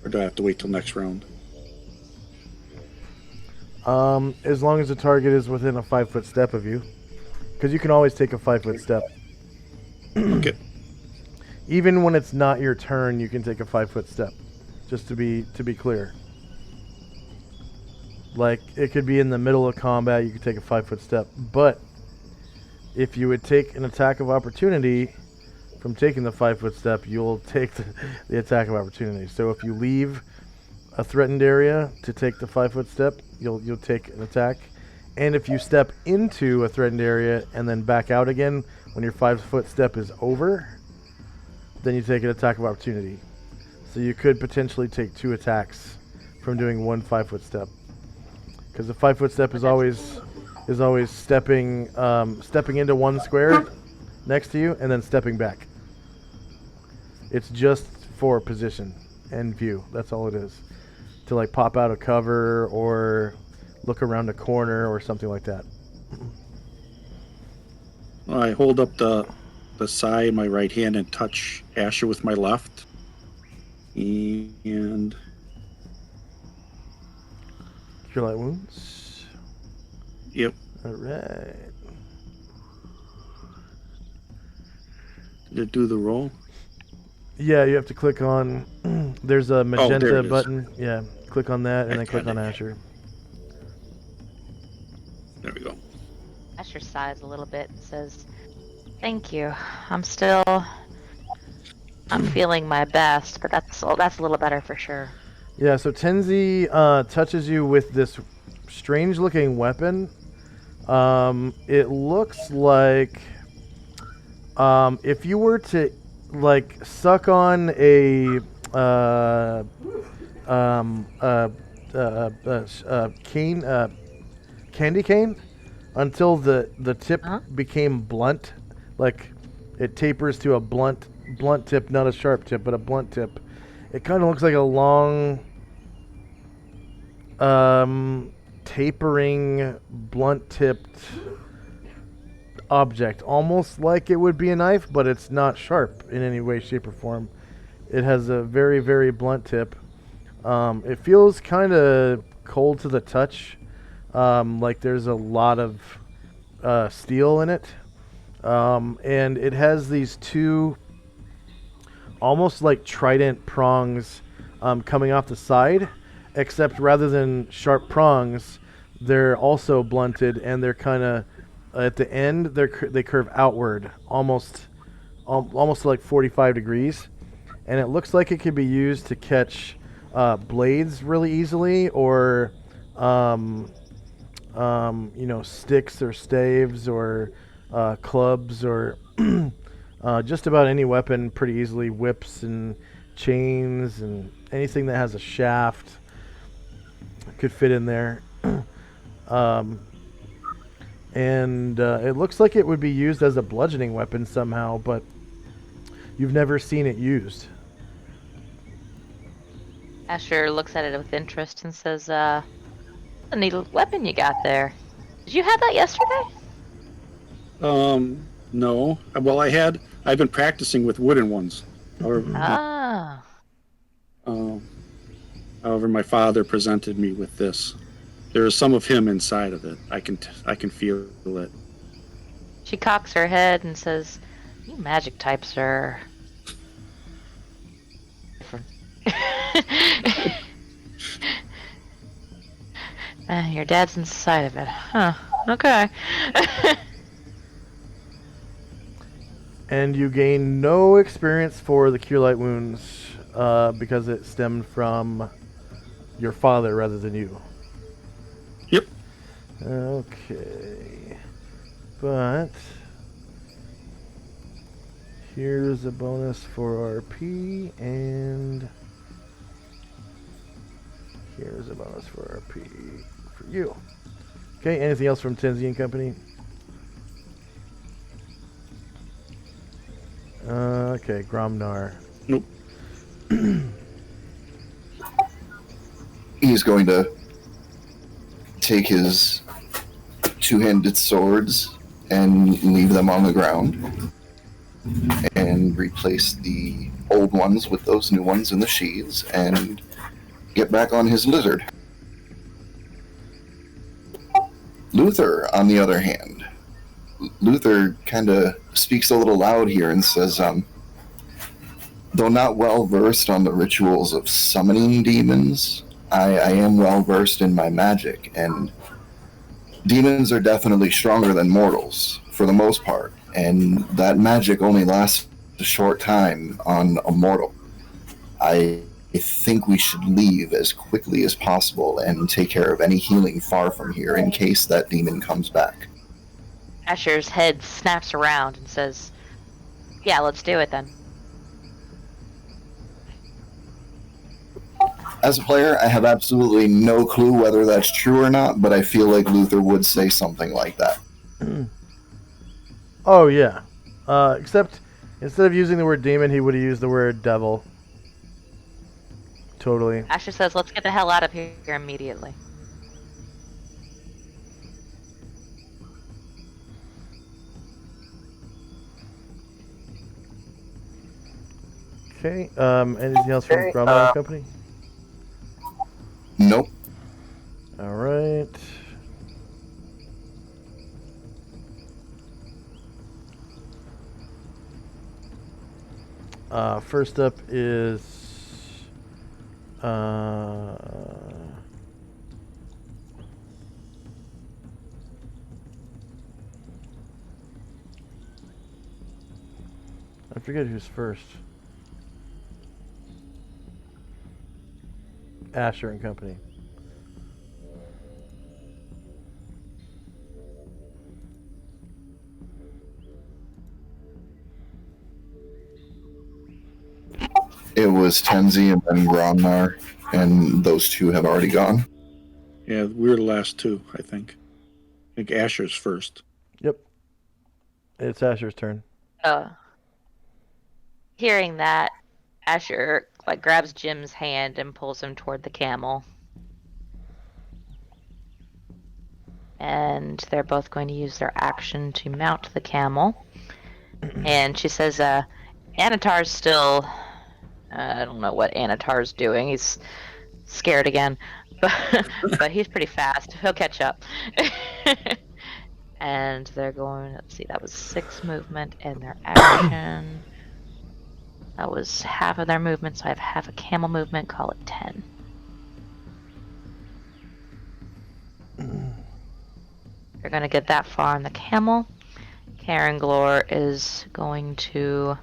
Or do I have to wait till next round?
As long as the target is within a 5-foot step of you. Because you can always take a 5-foot step.
Okay.
Even when it's not your turn, you can take a 5-foot step. Just to be clear. Like, it could be in the middle of combat, you could take a 5-foot step. But if you would take an attack of opportunity from taking the 5-foot step, you'll take the attack of opportunity. So if you leave a threatened area to take the 5-foot step, you'll take an attack. And if you step into a threatened area and then back out again when your 5-foot step is over, then you take an attack of opportunity. So you could potentially take 2 attacks from doing one 5-foot step. Because the 5-foot step is always stepping into one square next to you and then stepping back. It's just for position and view. That's all it is. To like pop out of cover or look around a corner or something like that.
I hold up the side, my right hand, and touch Asher with my left. And
Cure light wounds.
yep.
Alright.
Did it do the roll?
Yeah, you have to click on there's a magenta
there it is.
button. Yeah. Click on that and then
I
click
got
on
it.
Asher.
There we go.
Asher sighs a little bit and says, "Thank you. I'm feeling my best, but that's a little better for sure."
Yeah, so Tenzi touches you with this strange looking weapon. It looks like if you were to like suck on a cane, candy cane, until the tip became blunt, like it tapers to a blunt tip, not a sharp tip, but a blunt tip. It kind of looks like a long, tapering, blunt-tipped object, almost like it would be a knife, but it's not sharp in any way, shape, or form. It has a very, very blunt tip. It feels kind of cold to the touch, like there's a lot of steel in it, and it has these 2 almost like trident prongs coming off the side, except rather than sharp prongs, they're also blunted, and they're kind of at the end they curve outward, almost like 45 degrees, and it looks like it could be used to catch blades really easily, or sticks or staves or clubs or just about any weapon pretty easily. Whips and chains and anything that has a shaft could fit in there. And it looks like it would be used as a bludgeoning weapon somehow, but you've never seen it used.
Asher looks at it with interest and says, a neat weapon you got there. Did you have that yesterday?
No. Well, I've been practicing with wooden ones. However, however, my father presented me with this. There is some of him inside of it. I can feel it.
She cocks her head and says, you magic types are different. Your dad's inside of it. Huh. Okay.
And you gain no experience for the Cure Light wounds because it stemmed from your father rather than you.
Yep.
Okay. But here's a bonus for RP, and here's a bonus for RP for you. Okay, anything else from Tenzi and Company? Okay, Gromnar.
Nope.
He's going to take his two-handed swords and leave them on the ground and replace the old ones with those new ones in the sheaths and get back on his lizard. Luther, on the other hand, Luther kind of speaks a little loud here and says, though not well versed on the rituals of summoning demons, I am well versed in my magic, and demons are definitely stronger than mortals for the most part, and that magic only lasts a short time on a mortal. I think we should leave as quickly as possible and take care of any healing far from here in case that demon comes back.
Asher's head snaps around and says, yeah, let's do it then.
As a player, I have absolutely no clue whether that's true or not, but I feel like Luther would say something like that.
Oh, yeah. Except, instead of using the word demon, he would have used the word devil. Totally.
Asher says, let's get the hell out of here immediately.
Okay, anything else from Gromnar Company?
Nope.
Alright. First up is I forget who's first. Asher and Company.
It was Tenzi and then Gromnar, and those two have already gone.
Yeah, we were the last two, I think. I think Asher's first.
Yep. It's Asher's turn.
Hearing that, Asher grabs Jim's hand and pulls him toward the camel. And they're both going to use their action to mount the camel. And she says, Anatar's still... I don't know what Anatar's doing. He's scared again. But he's pretty fast. He'll catch up. And they're going... Let's see, that was 6 movement and their action... That was half of their movement, so I have half a camel movement. Call it 10. They're going to get that far on the camel. Karen Glor is going to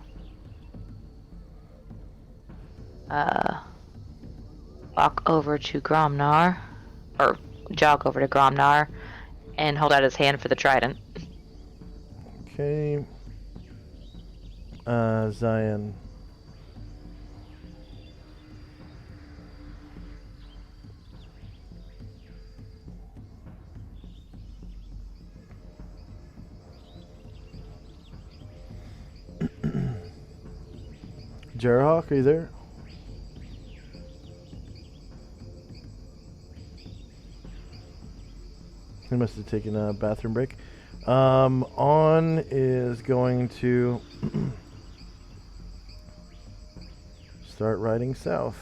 walk over to Gromnar, or jog over to Gromnar and hold out his hand for the trident.
Okay. Zion. Jarahawk, are you there? He must have taken a bathroom break. On is going to start riding south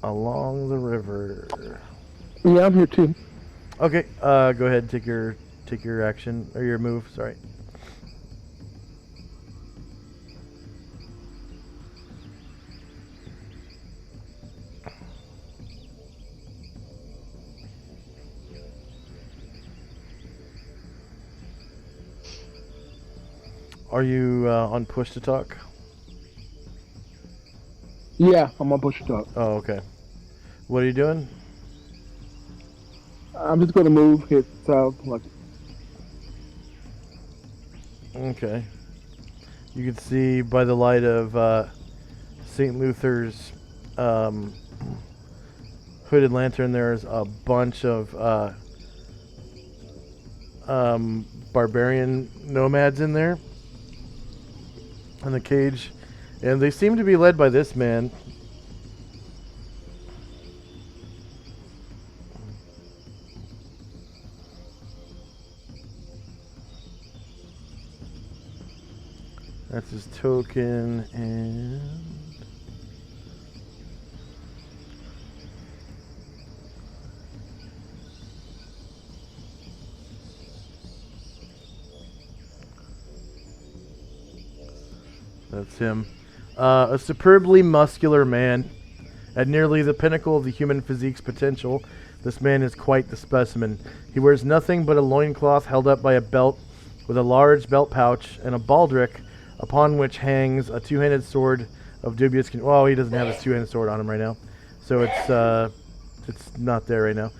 along the river.
Yeah, I'm here too.
Okay, go ahead and take your action or your move. Sorry. Are you on push to talk?
Yeah, I'm on push to talk.
Oh, okay. What are you doing?
I'm just gonna move, hit south. Like,
Okay. You can see by the light of St. Luther's hooded lantern, there's a bunch of barbarian nomads in there in the cage, and they seem to be led by this man. That's his token, and that's him. A superbly muscular man. At nearly the pinnacle of the human physique's potential, this man is quite the specimen. He wears nothing but a loincloth held up by a belt with a large belt pouch and a baldric upon which hangs a two-handed sword of dubious well, he doesn't have his two-handed sword on him right now. So it's not there right now.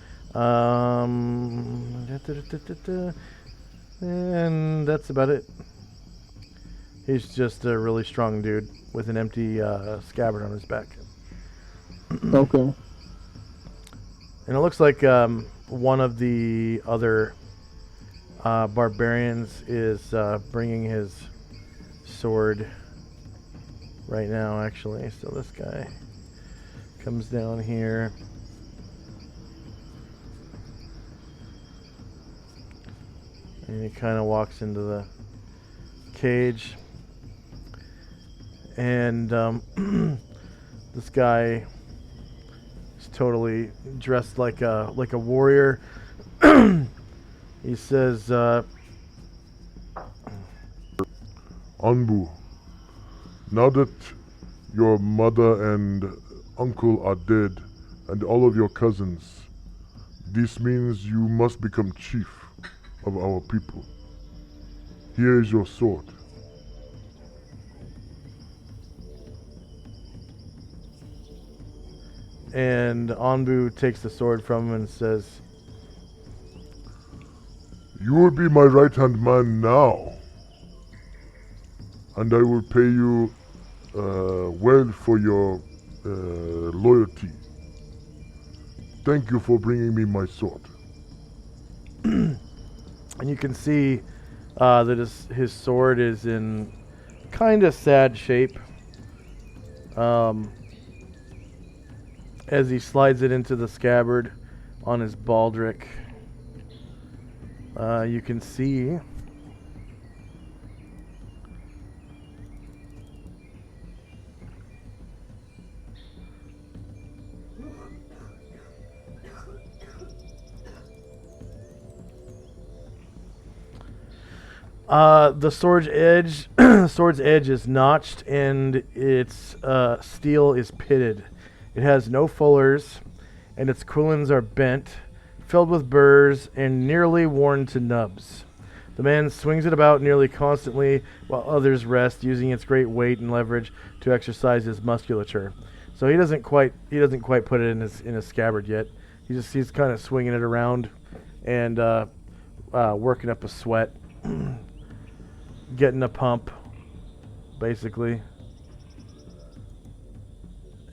And that's about it. He's just a really strong dude with an empty scabbard on his back.
okay.
And it looks like one of the other barbarians is bringing his sword right now, actually. So this guy comes down here. And he kind of walks into the cage. And this guy is totally dressed like a warrior. He says,
Anbu, now that your mother and uncle are dead, and all of your cousins, this means you must become chief of our people. Here is your sword.
and Anbu takes the sword from him and says,
You will be my right-hand man now, and I will pay you well for your loyalty. Thank you for bringing me my sword.
and you can see that his sword is in kind of sad shape. As he slides it into the scabbard on his baldric, you can see the sword's edge is notched and its steel is pitted. It has no fullers, and its quillins are bent, filled with burrs, and nearly worn to nubs. The man swings it about nearly constantly, while others rest, using its great weight and leverage to exercise his musculature. So he doesn't quite put it in his scabbard yet. He's kind of swinging it around and working up a sweat, getting a pump, basically.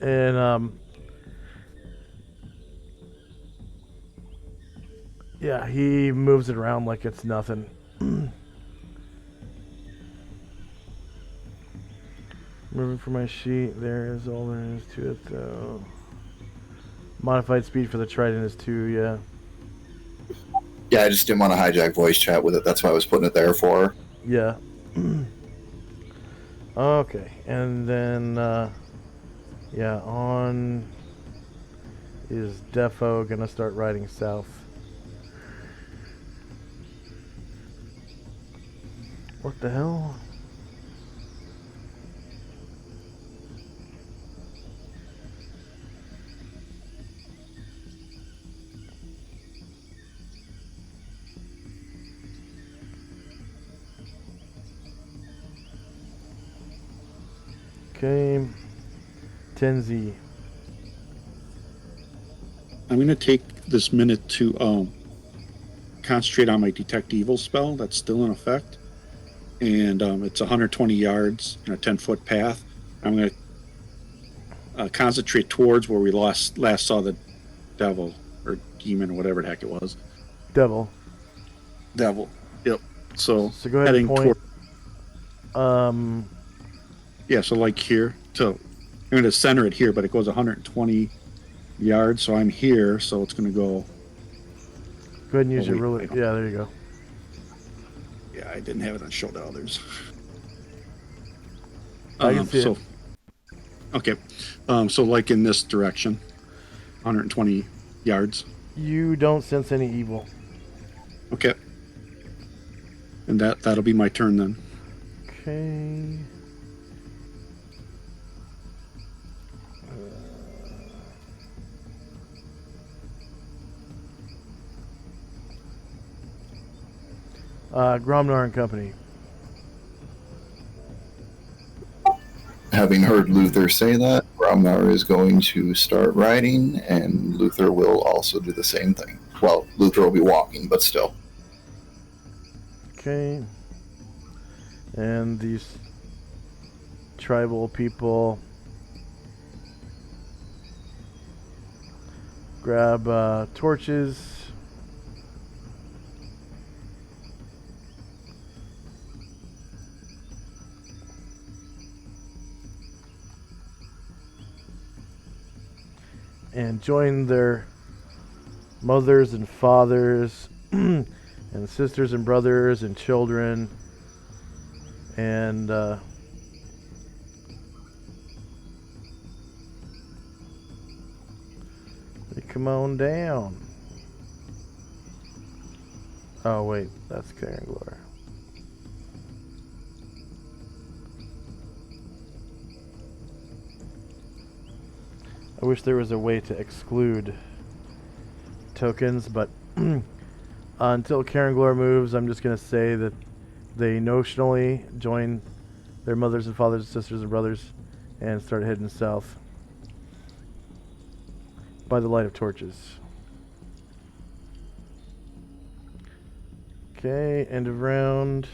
And yeah, he moves it around like it's nothing. Moving for my sheet, there is all there is to it, though. Modified speed for the Trident is 2, yeah.
Yeah, I just didn't want to hijack voice chat with it. That's why I was putting it there for.
Yeah. Okay, and then, yeah, on is Defo gonna start riding south. What the hell? Okay, Tenzi.
I'm going to take this minute to concentrate on my Detect Evil spell that's still in effect. And it's 120 yards in a 10-foot path. I'm going to concentrate towards where we last saw the devil or demon or whatever the heck it was.
Devil.
Devil. Yep. So
go ahead and point.
Yeah, so like here. So I'm going to center it here, but it goes 120 yards. So I'm here, so it's going to go.
Go ahead and use your ruler. Yeah, there you go.
Yeah, I didn't have it on show to others.
I can see it.
Okay. So like in this direction, 120 yards.
You don't sense any evil.
Okay. And that'll be my turn then.
Okay. Gromnar and Company.
Having heard Luther say that, Gromnar is going to start riding, and Luther will also do the same thing. Well, Luther will be walking, but still.
Okay. And these tribal people grab torches. And join their mothers and fathers and sisters and brothers and children and they come on down. Oh wait, that's Karen Glory. I wish there was a way to exclude tokens, but until Karen Glor moves, I'm just going to say that they notionally join their mothers and fathers and sisters and brothers and start heading south by the light of torches. Okay, end of round.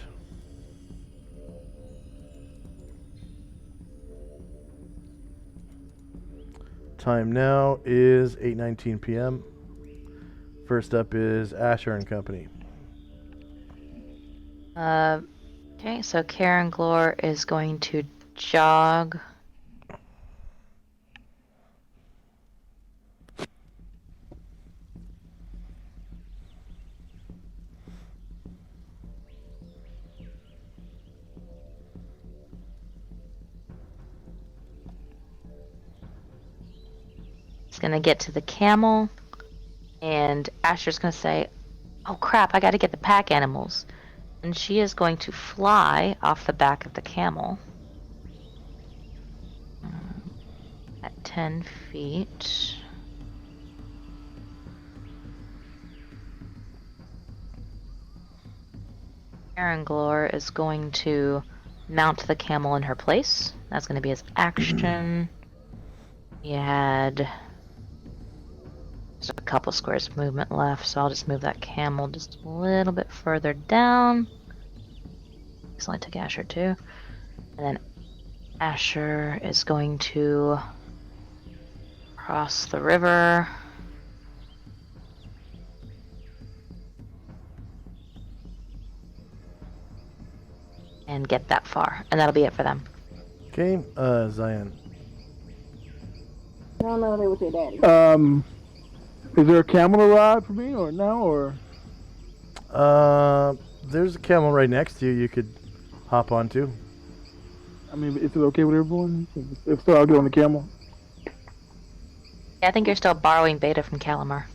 Time now is 8:19 p.m. First up is Asher and Company.
Okay, so Karen Glor is going to jog. He's going to get to the camel, and Asher's going to say, "Oh crap, I got to get the pack animals." And she is going to fly off the back of the camel at 10 feet. Aaron Glor is going to mount the camel in her place. That's going to be his action. He had couple squares of movement left, so I'll just move that camel just a little bit further down. This only took Asher too. And then Asher is going to cross the river. And get that far. And that'll be it for them.
Okay, Zion.
I don't know they with your daddy.
Is there a camel to ride for me or no? Or
There's a camel right next to you. You could hop onto.
I mean, is it okay with everyone? If so, I'll get on the camel.
Yeah, I think you're still borrowing Beta from Calamar.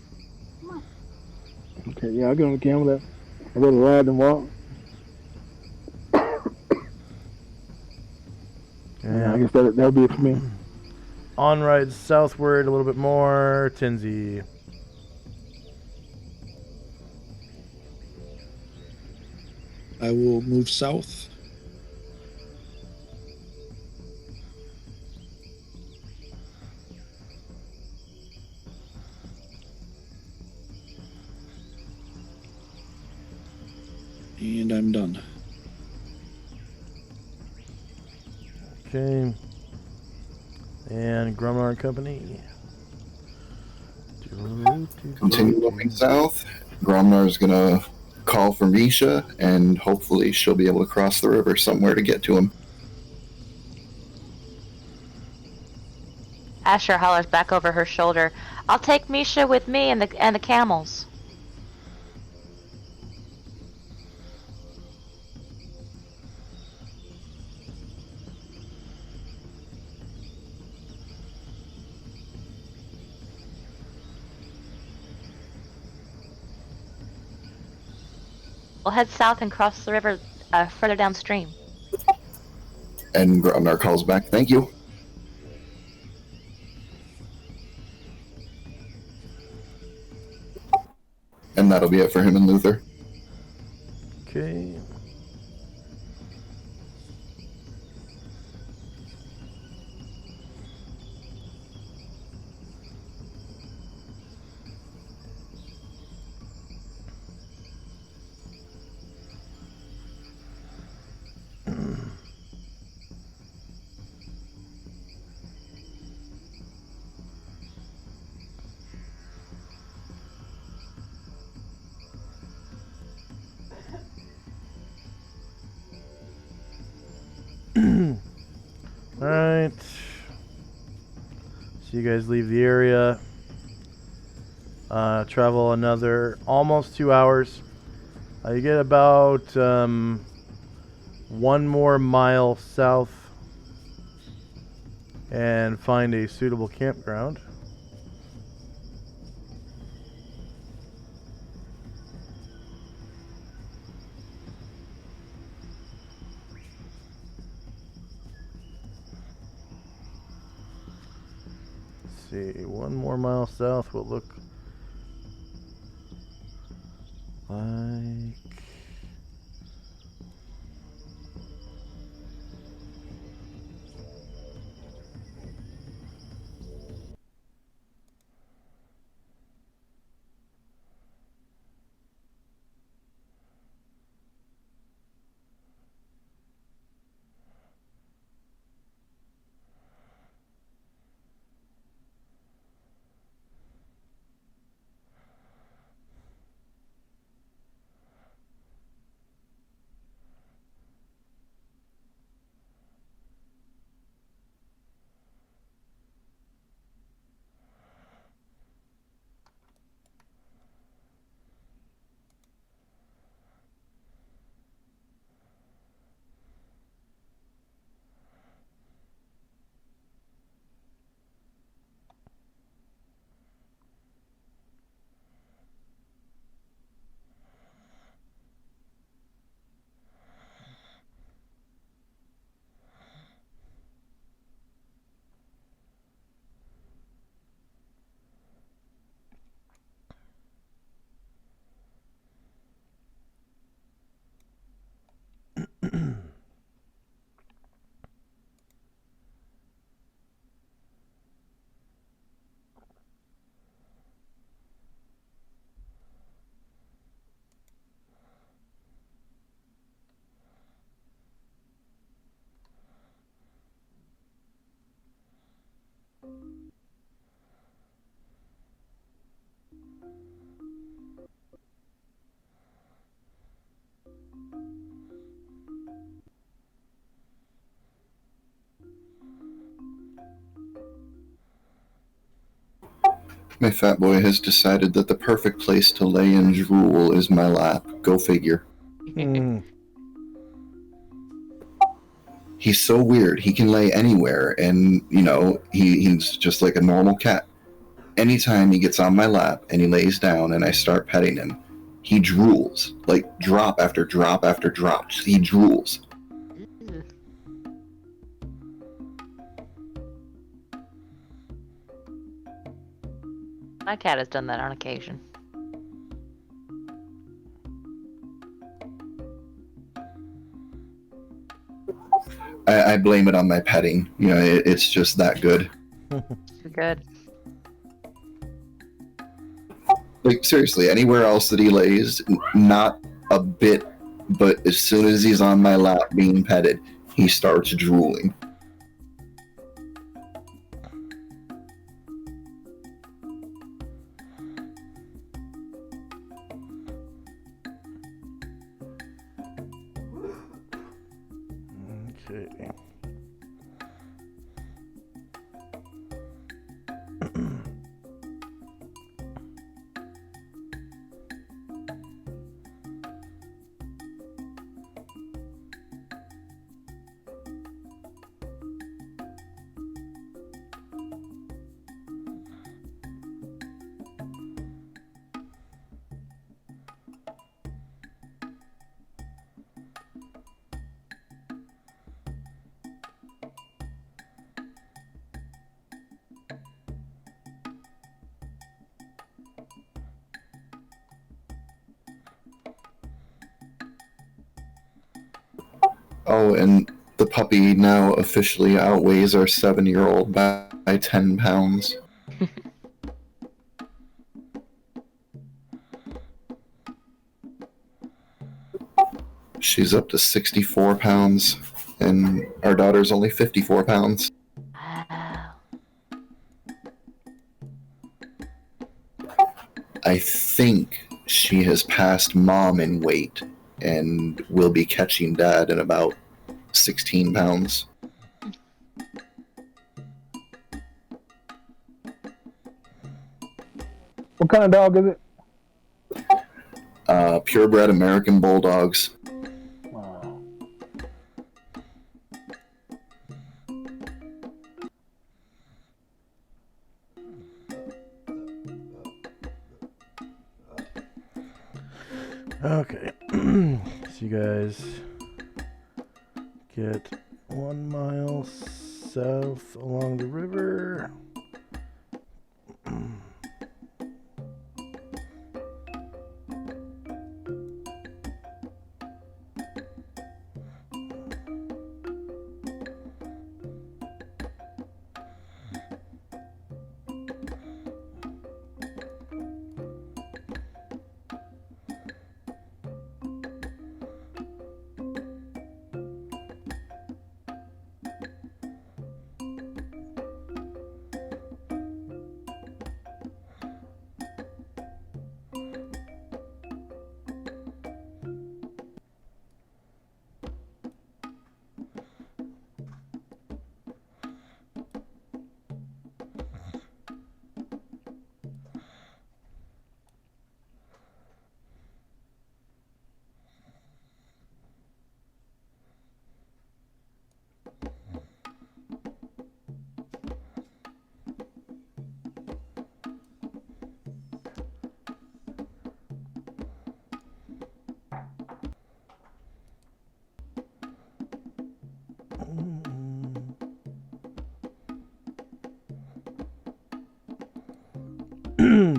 Okay, yeah, I'll get on the camel. I'd rather ride than walk. Yeah, I guess that'll be it for me.
On ride southward a little bit more. Tinsy.
I will move south. And I'm done.
Okay. And Grumlar and Company.
Continue moving south. Gromnar's gonna call for Misha, and hopefully she'll be able to cross the river somewhere to get to him.
Asher hollers back over her shoulder, "I'll take Misha with me and the camels." We'll head south and cross the river further downstream.
And Gromnar calls back, "Thank you." And that'll be it for him and Luther.
Okay. Alright. So you guys leave the area. Travel another almost 2 hours. You get about 1 more mile south and find a suitable campground. See, 1 more mile south will look like
My fat boy has decided that the perfect place to lay and drool is my lap. Go figure.
Hmm.
He's so weird. He can lay anywhere, and, he's just like a normal cat. Anytime he gets on my lap and he lays down and I start petting him, he drools. Like, drop after drop after drop. He drools.
My cat has done that on occasion.
I blame it on my petting. It's just that good.
Good.
Like, seriously, anywhere else that he lays, not a bit, but as soon as he's on my lap being petted, he starts drooling.
Okay.
Oh, and the puppy now officially outweighs our 7-year-old by 10 pounds. She's up to 64 pounds, and our daughter's only 54 pounds.
Wow.
I think she has passed mom in weight and will be catching dad in about 16 pounds.
What kind of dog is it?
Purebred American Bulldogs.
Wow.
Okay. So you guys get 1 mile south along the river.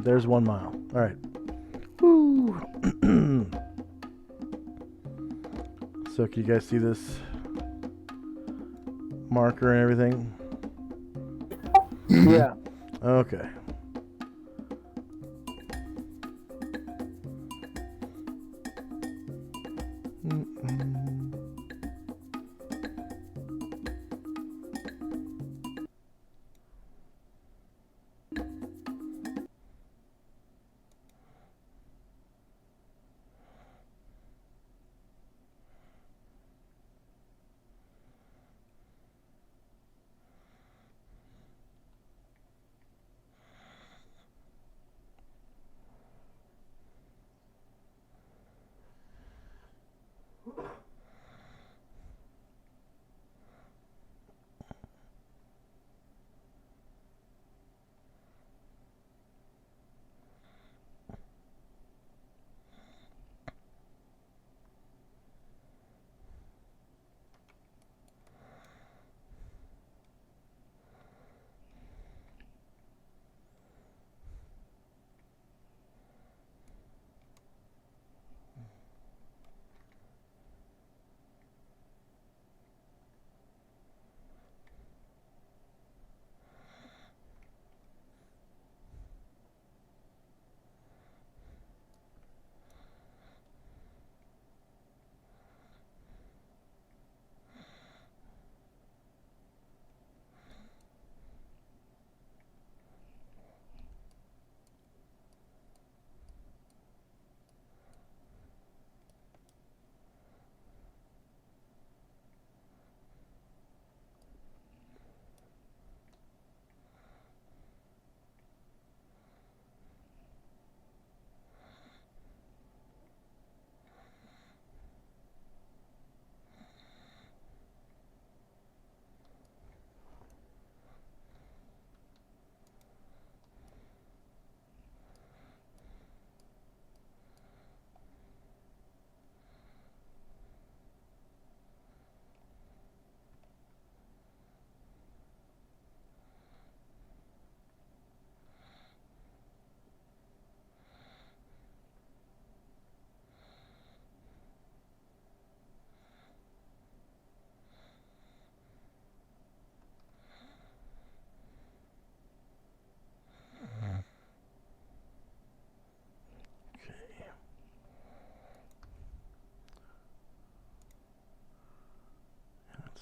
There's 1 mile. All right. Woo. So can you guys see this marker and everything?
Mm-hmm.
Yeah.
Okay.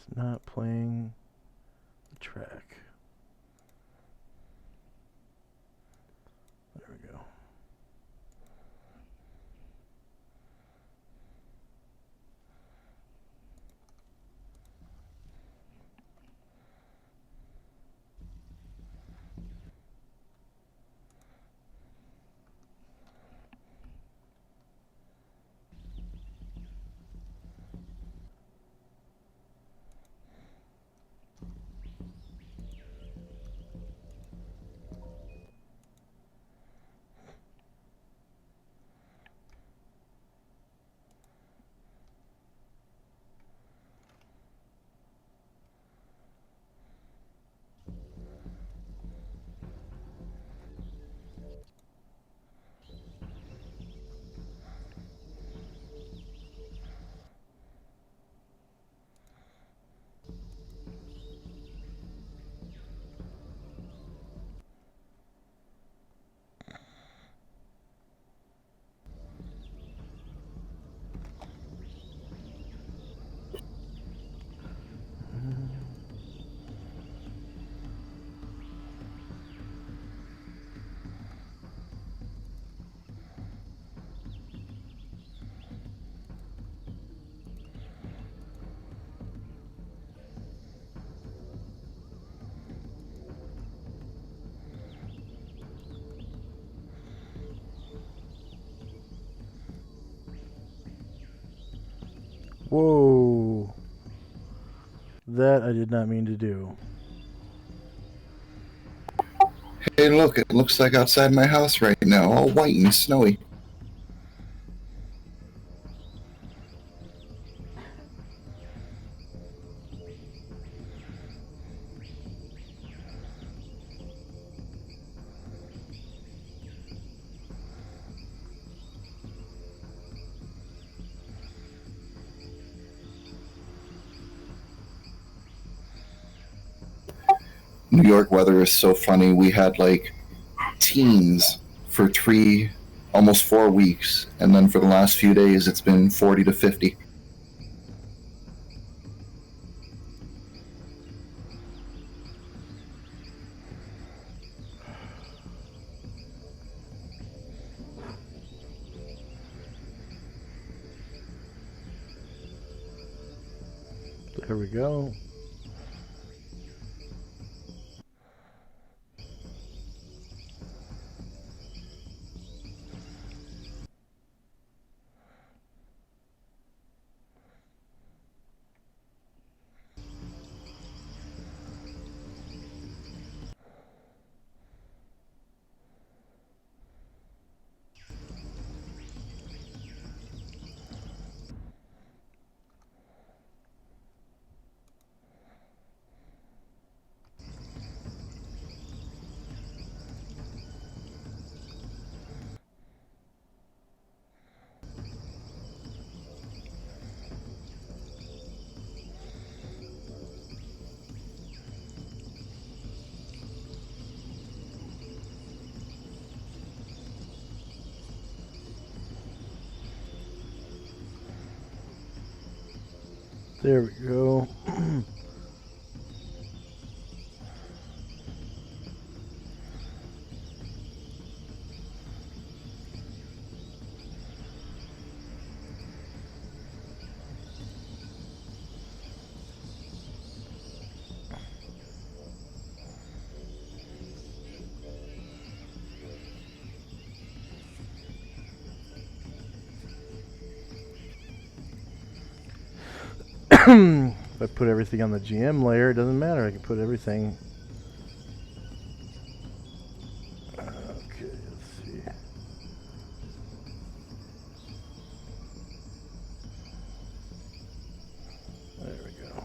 It's not playing the track. There we go. Whoa. That I did not mean to do.
Hey, look, it looks like outside my house right now, all white and snowy. New York weather is so funny. We had like teens for almost 4 weeks, and then for the last few days it's been 40 to 50.
There we go. There we go. If I put everything on the GM layer, it doesn't matter. I can put everything. Okay, let's see. There we go.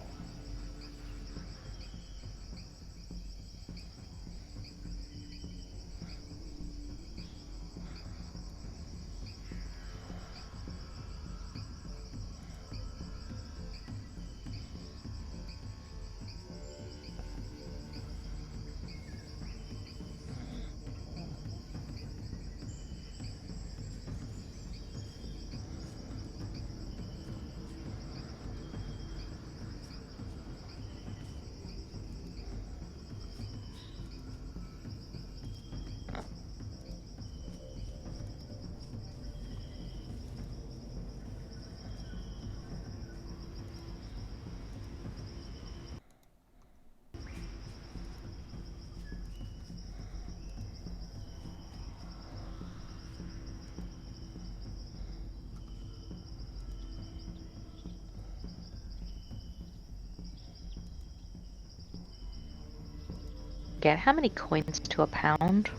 Get how many coins to a pound?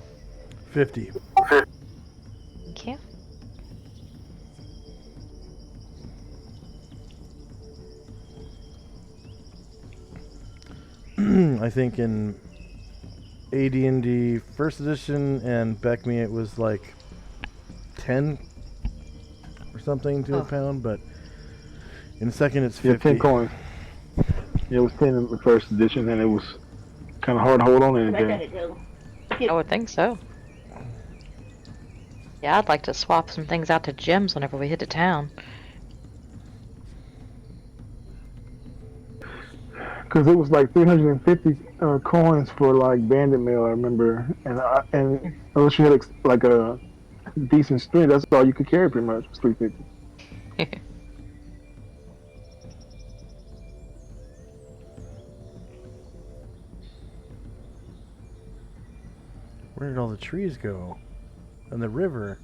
50.
Thank you.
I think in AD&D first edition and Beck Me it was like 10 or something to a pound, but in second it's 50.
10 coins. Yeah, it was 10 in the first edition, and it was kind of hard to hold on to anything.
I would think so. Yeah, I'd like to swap some things out to gems whenever we hit to town.
Because it was like 350 coins for like bandit mail, I remember, and unless you had like a decent string, that's all you could carry pretty much. Was 350.
Where did all the trees go? And the river.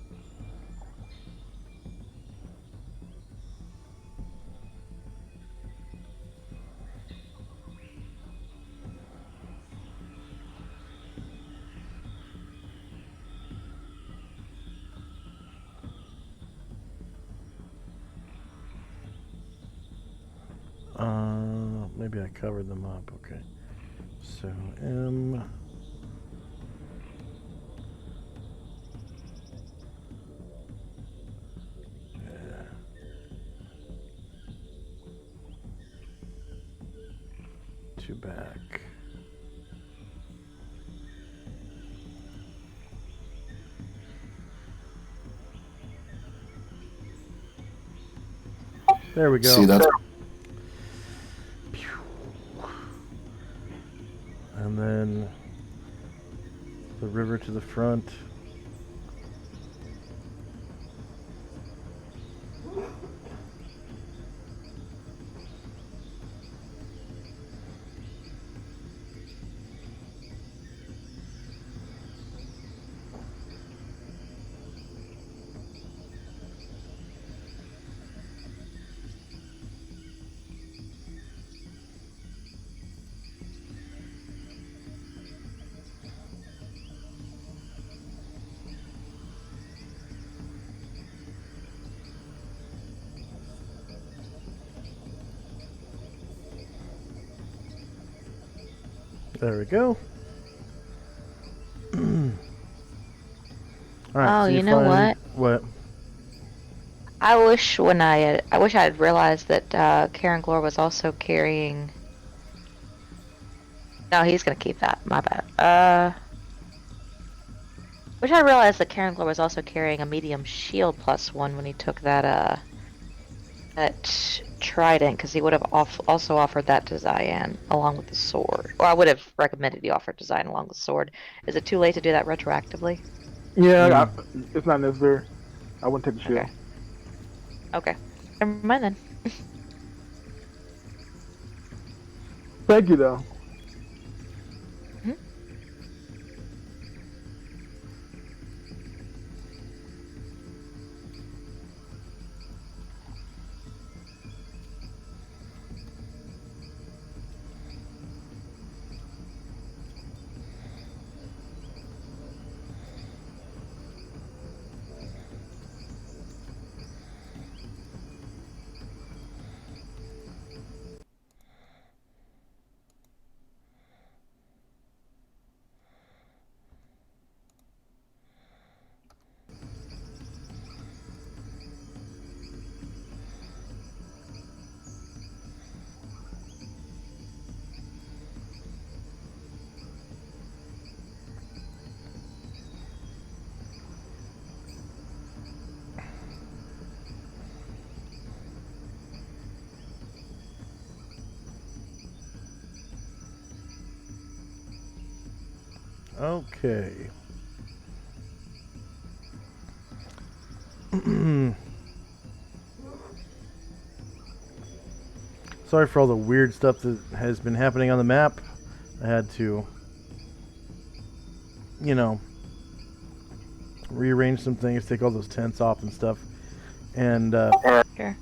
Maybe I covered them up. Okay. So M. Two back. There we go.
See, that's
And then the river to the front. There we go. All right.
Oh,
so
you know
find-
what?
What?
I wish I had realized that Karen Glore was also carrying. No, he's gonna keep that. My bad. Wish I realized that Karen Glore was also carrying a medium shield +1 when he took that trident, because he would have also offered that to Zayan along with the sword. Or I would have recommended he offered to Zayan along with the sword. Is it too late to do that retroactively?
Yeah, it's not necessary. I wouldn't take the shield.
Okay. Never mind then.
Thank you, though.
Okay. Sorry for all the weird stuff that has been happening on the map. I had to, rearrange some things, take all those tents off and stuff. And
Sure.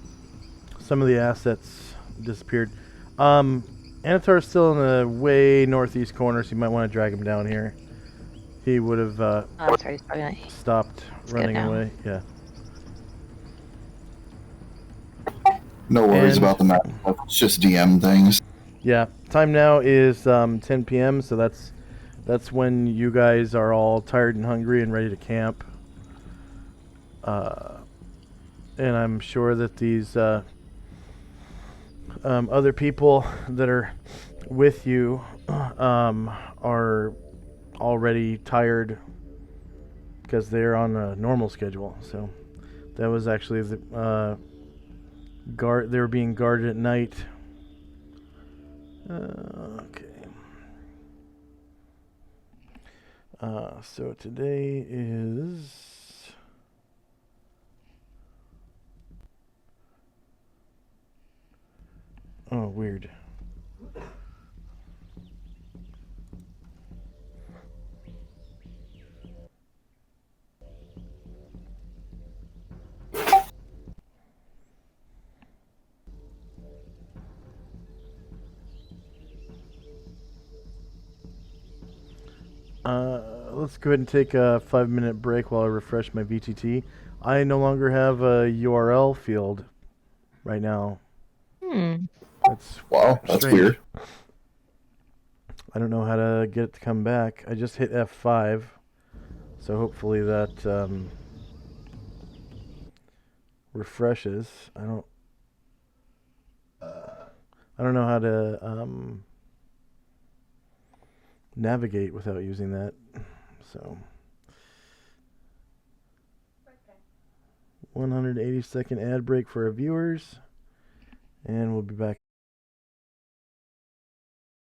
some of the assets disappeared. Anatar's still in the way northeast corner, so you might want to drag him down here. He would have
Oh, I'm sorry, he's probably not.
stopped
good
running
now.
away. Yeah.
No worries
And-
about the map. It's just DM things.
Yeah. Time now is 10 p.m., so that's when you guys are all tired and hungry and ready to camp. And I'm sure that these other people that are with you are already tired because they're on a normal schedule. So that was actually the guard. They were being guarded at night. Okay. So today is weird. Let's go ahead and take a 5-minute break while I refresh my VTT. I no longer have a URL field right now. That's
Wow, that's
strange.
weird.
I don't know how to get it to come back. I just hit F5, so hopefully that refreshes. I don't know how to navigate without using that. So 180-second ad break for our viewers, and we'll be back.